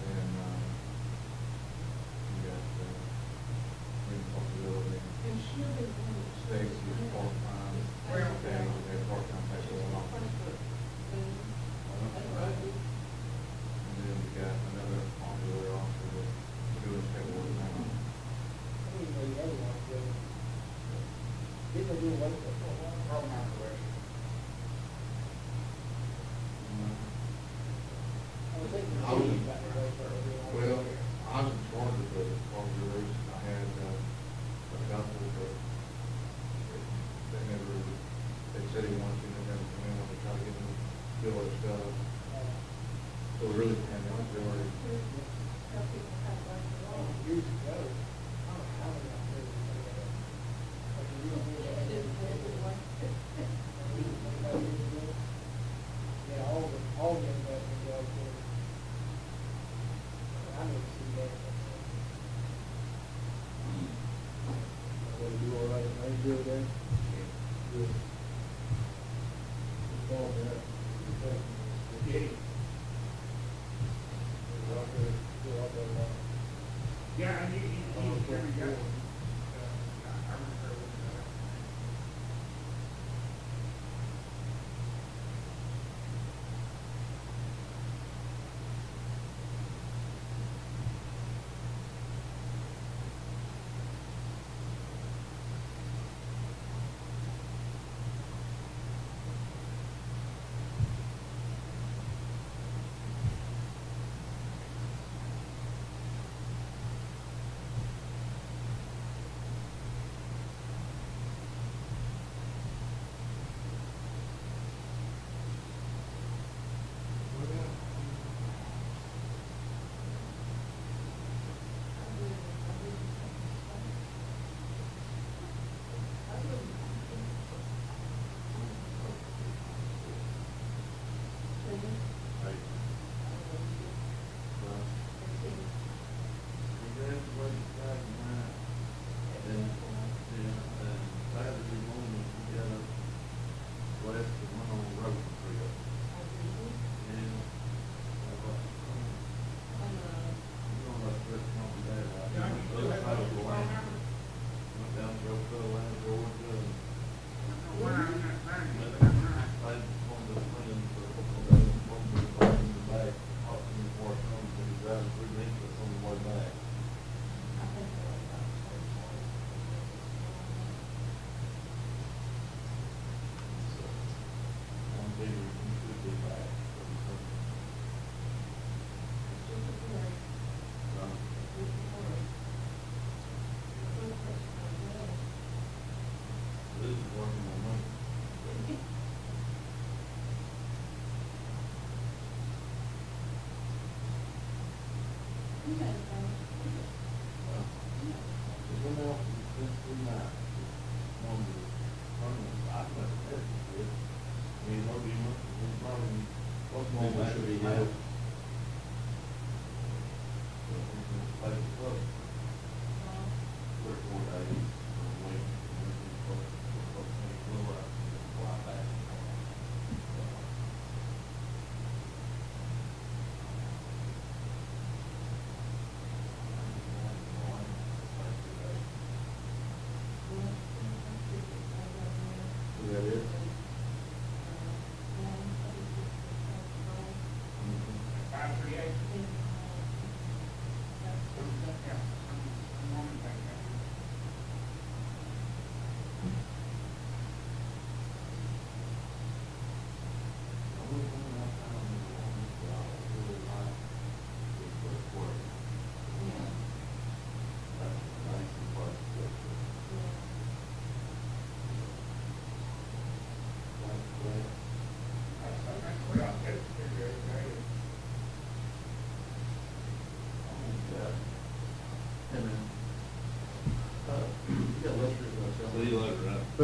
And, you got, responsibility. Stacy is part-time. Danny was there part-time, that's all off. And then we got another auxiliary officer that's doing paperwork now. Didn't they do away with it for a while? I was thinking. I was- about the way for it. Well, I was in charge of the auxiliaries. I had, a couple, but they never, they said he wanted to, they never come in when they try to get them to do other stuff. So we really didn't have the auxiliary. Years ago, I don't know how many out there. Like, you don't hear that. Yeah, all the investment goes there. I never see that. What, you all right, man, you good there? Good. Just call me out. Yeah. Yeah, he carried that one. I remember that.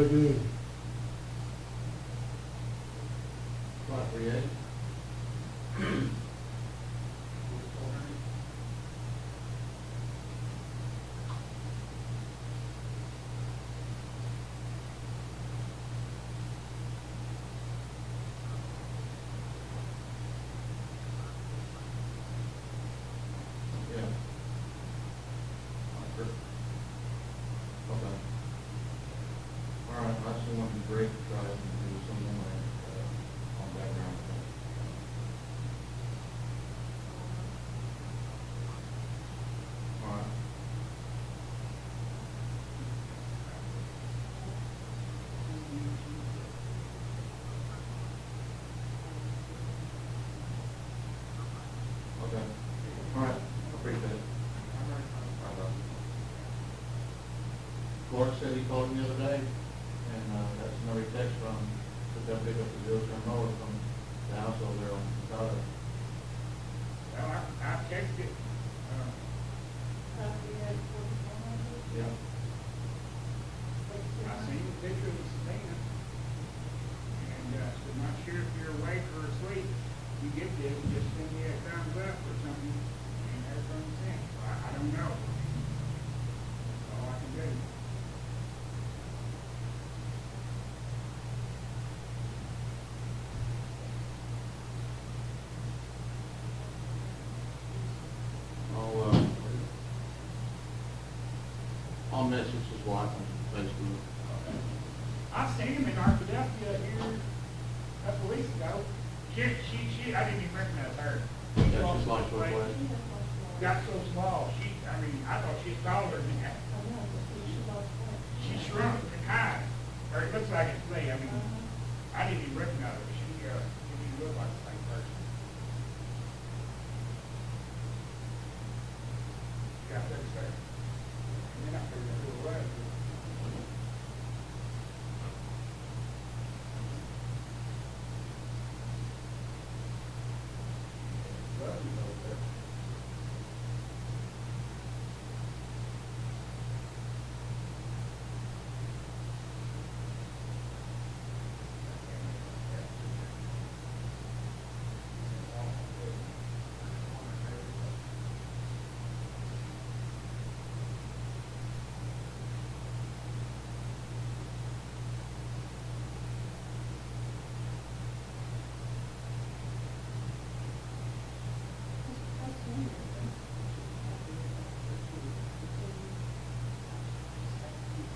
Take it easy. Right, Red. Yeah. Okay. All right, I just want to break, try and do something like, on background. All right. Okay. All right, I appreciate it. Bye-bye. Clark said he called me the other day, and, got some other text from, to come pick up the bill turn mower from the house over there on Colorado. Well, I texted, Yeah. I seen the picture of the Sabina. And, so I'm not sure if you're awake or asleep. You get this, just send me a thumbs up or something, and everything's sent. I don't know. That's all I can do. I'll message his wife on Facebook. I seen him in Arkadelphia here a couple weeks ago. I didn't even recognize her. She Yeah, lost she's like some so weight. way. Got so small, I thought she was taller than that. She shrunk to kind, or it looks like it's me, I didn't even recognize her. She didn't even look like the same person. Got that there. And then I figured who it was.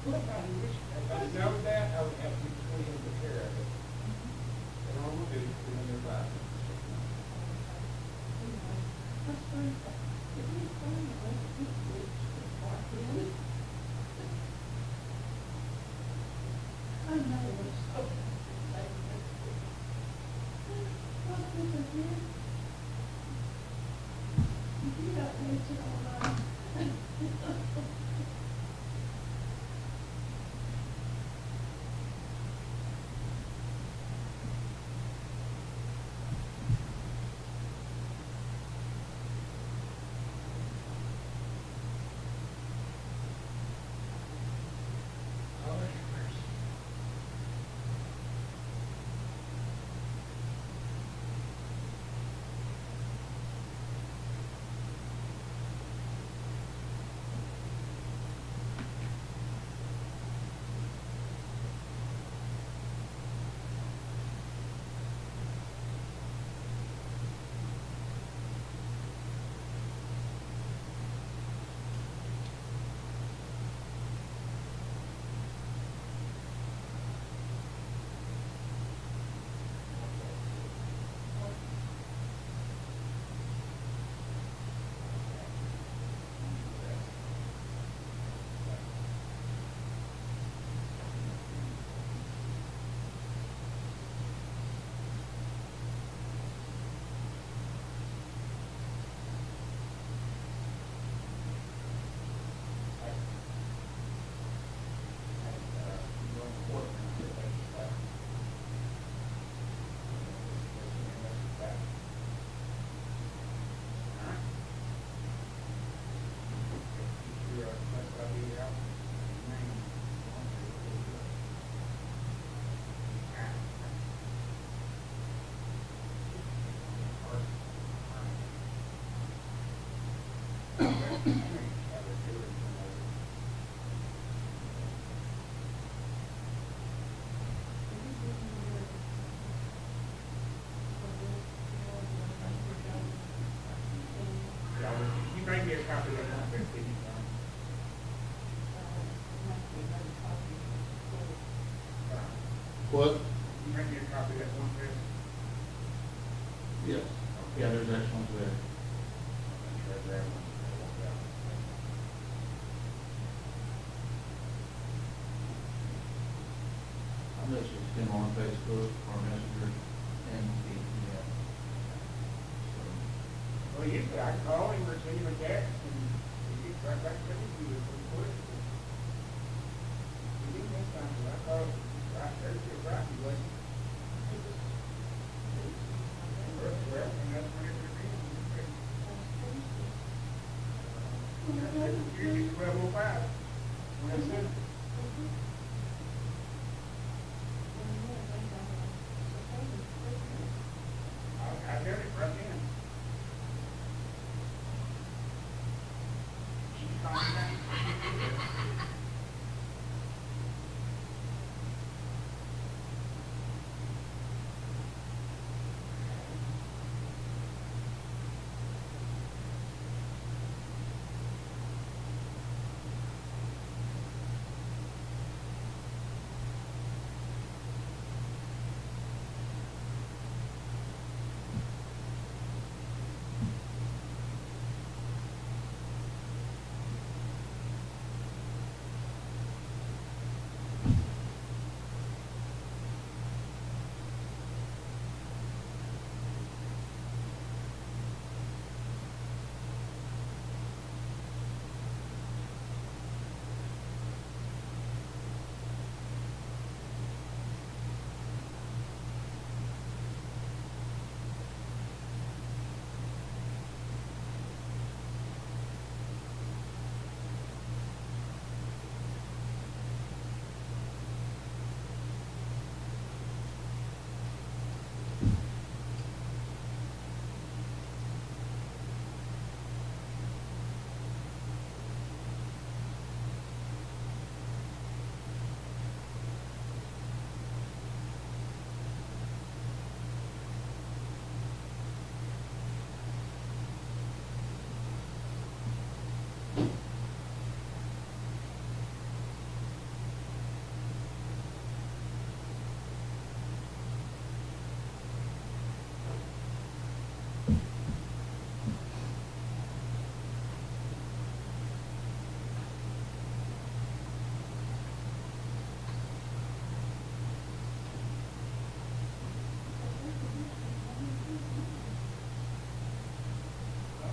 Look, if I didn't know that, I would have to put in the care of it. And all we'll do is put it in their bag. You may get a copy of that one, but you What? may get a copy of that one, but Yes. Yeah, there's excellent there. I messaged him on Facebook or Messenger, and yeah. well, usually I call him or send him a text, and he gets right back to me, he was pretty quick. He didn't miss time, so I called right Thursday or Friday, he wasn't. Well, and that's when it was in. Usually 12:05, when I said, I got it right in. She called me back.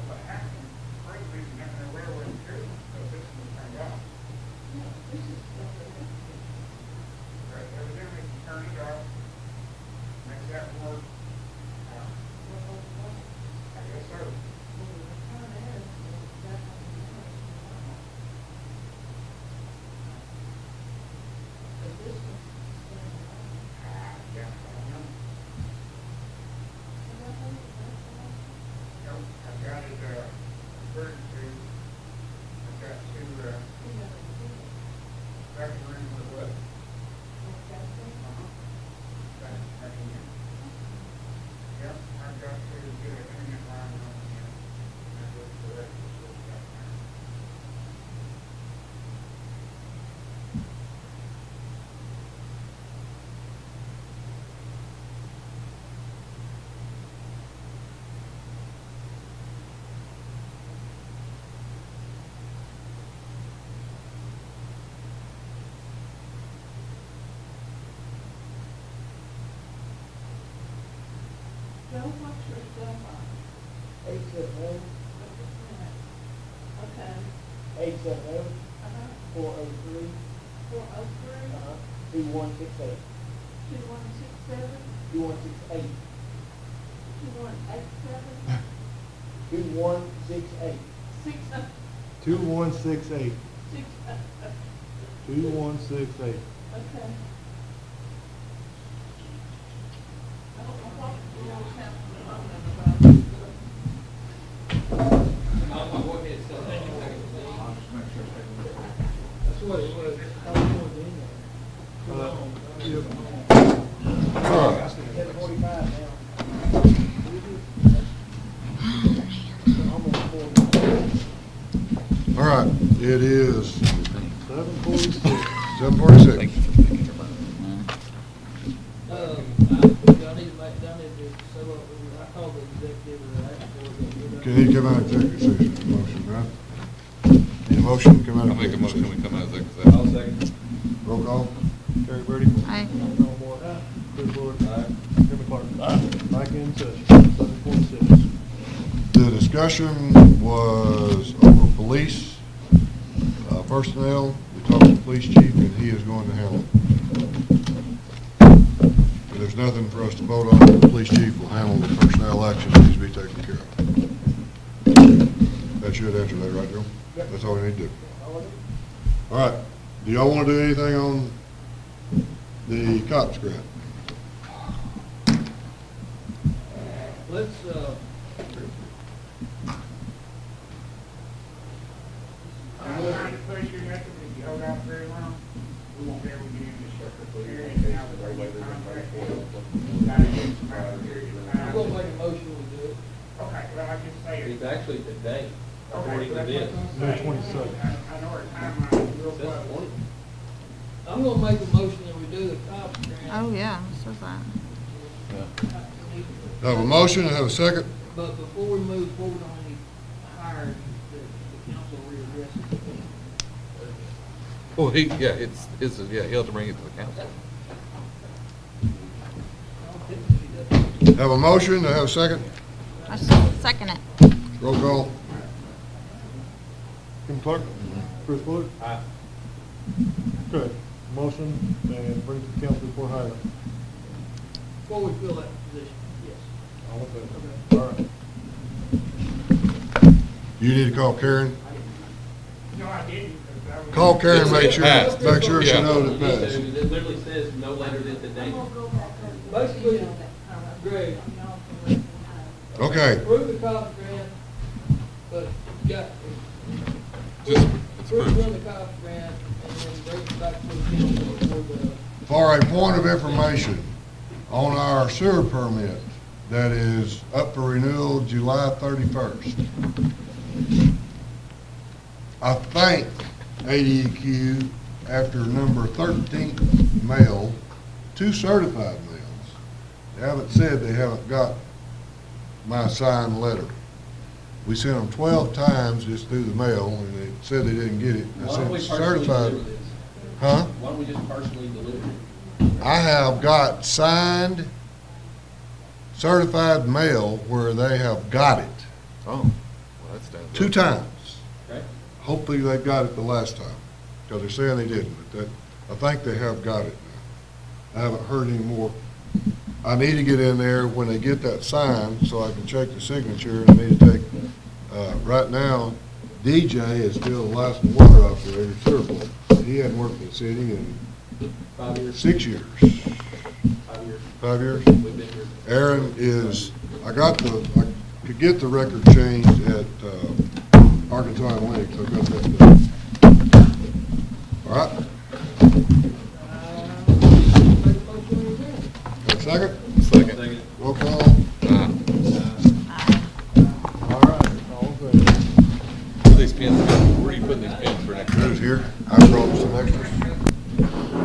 What happened, frankly, is not the railroad too, so this is turned out. Right, evidently, you turn it off, make that work. I guess so. Yeah, I don't know. Nope, I've got it, converted to, I've got to, back in room with what? Back in here. Yep, I've got to get an internet line on here. And go to the rest of the stuff back there. Joe, what's your cell phone? 870, Okay. 870, Uh-huh. 403, 403, 2168, 2167, 2168, 2187, 2168. 2168, 6, 2168. okay. I don't know what you all have to comment about. I'll go ahead and send that. It is 7:46. 7:46. Y'all need to make, y'all need to say what, I called the executive or asked for it. Can he come out of executive session? Motion, right? Need a motion to come out I'll of make a executive motion, we session? come out of executive I'll session. second. Roll call. Terry Burdy. Aye. Earl Moore. Chris Floyd. Jimmy Clark. Mike in session, 7:46. The discussion was over police personnel. We talked to the police chief, and he is going to handle it. There's nothing for us to vote on. The police chief will handle the personnel action that needs to be taken care of. That should answer that, right, Joe? That's all we need to do. All right. Do y'all want to do anything on the cops grant? Let's, I'm trying to push your neck, if you hold out very long, we won't be able to get in this area. Now, with the contract deal, we gotta get some out of here. I'm gonna make a motion, we do it. Okay, well, I just say it. It's actually today, Okay, according to that's this. what I'm May saying. 22nd. I know our timeline is real It says close. 20. I'm gonna make a motion that we do the cops grant. Oh, yeah, so that. Have a motion and have a second? But before we move forward on any hiring, the council readdresses it. Well, yeah, he'll have to bring it to the council. Have a motion and have a second? I second it. Roll call. Jimmy Clark. Chris Floyd. Aye. Okay, motion and bring it to the council before hiring. Before we fill that position, yes. All in favor? All right. You need to call Karen. No, I didn't. 'Cause I was- Call Karen, It's make sure she Yeah. knows You it need to. passed. It literally says no later than today. Basically, Greg, Okay, approve the cops grant, but you got, Just, it's approve approved. the cops grant, and then bring it back to the council for the, for a point of information, on our sewer permit that is up for renewal July 31st, I think ADEQ, after number 13 mail, 2 certified mails, they haven't said they haven't got my signed letter. We sent them 12 times just through the mail, and they said they didn't get it. I Why don't we sent personally certified. deliver this? Huh? Why don't we just personally deliver it? I have got signed certified mail where they have got it Oh, well, that's down. 2 times. Okay? Hopefully they got it the last time, because they're saying they didn't, but that, I think they have got it now. I haven't heard any more. I need to get in there when they get that signed, so I can check the signature, and I need to take, right now, DJ is still the licensed water operator, sewer board. He hadn't worked in the city in 5 years? 6 years. 5 years. 5 years? We've been here. Aaron is, I could get the record changed at Arkansas and Lake, so I got that done. All right, make a motion to adjourn. got a second? Second. Second. Roll call. Aye. All right, all in favor? Where are these pins going? Where are you putting these pins for next time? Who's here? I brought some extras.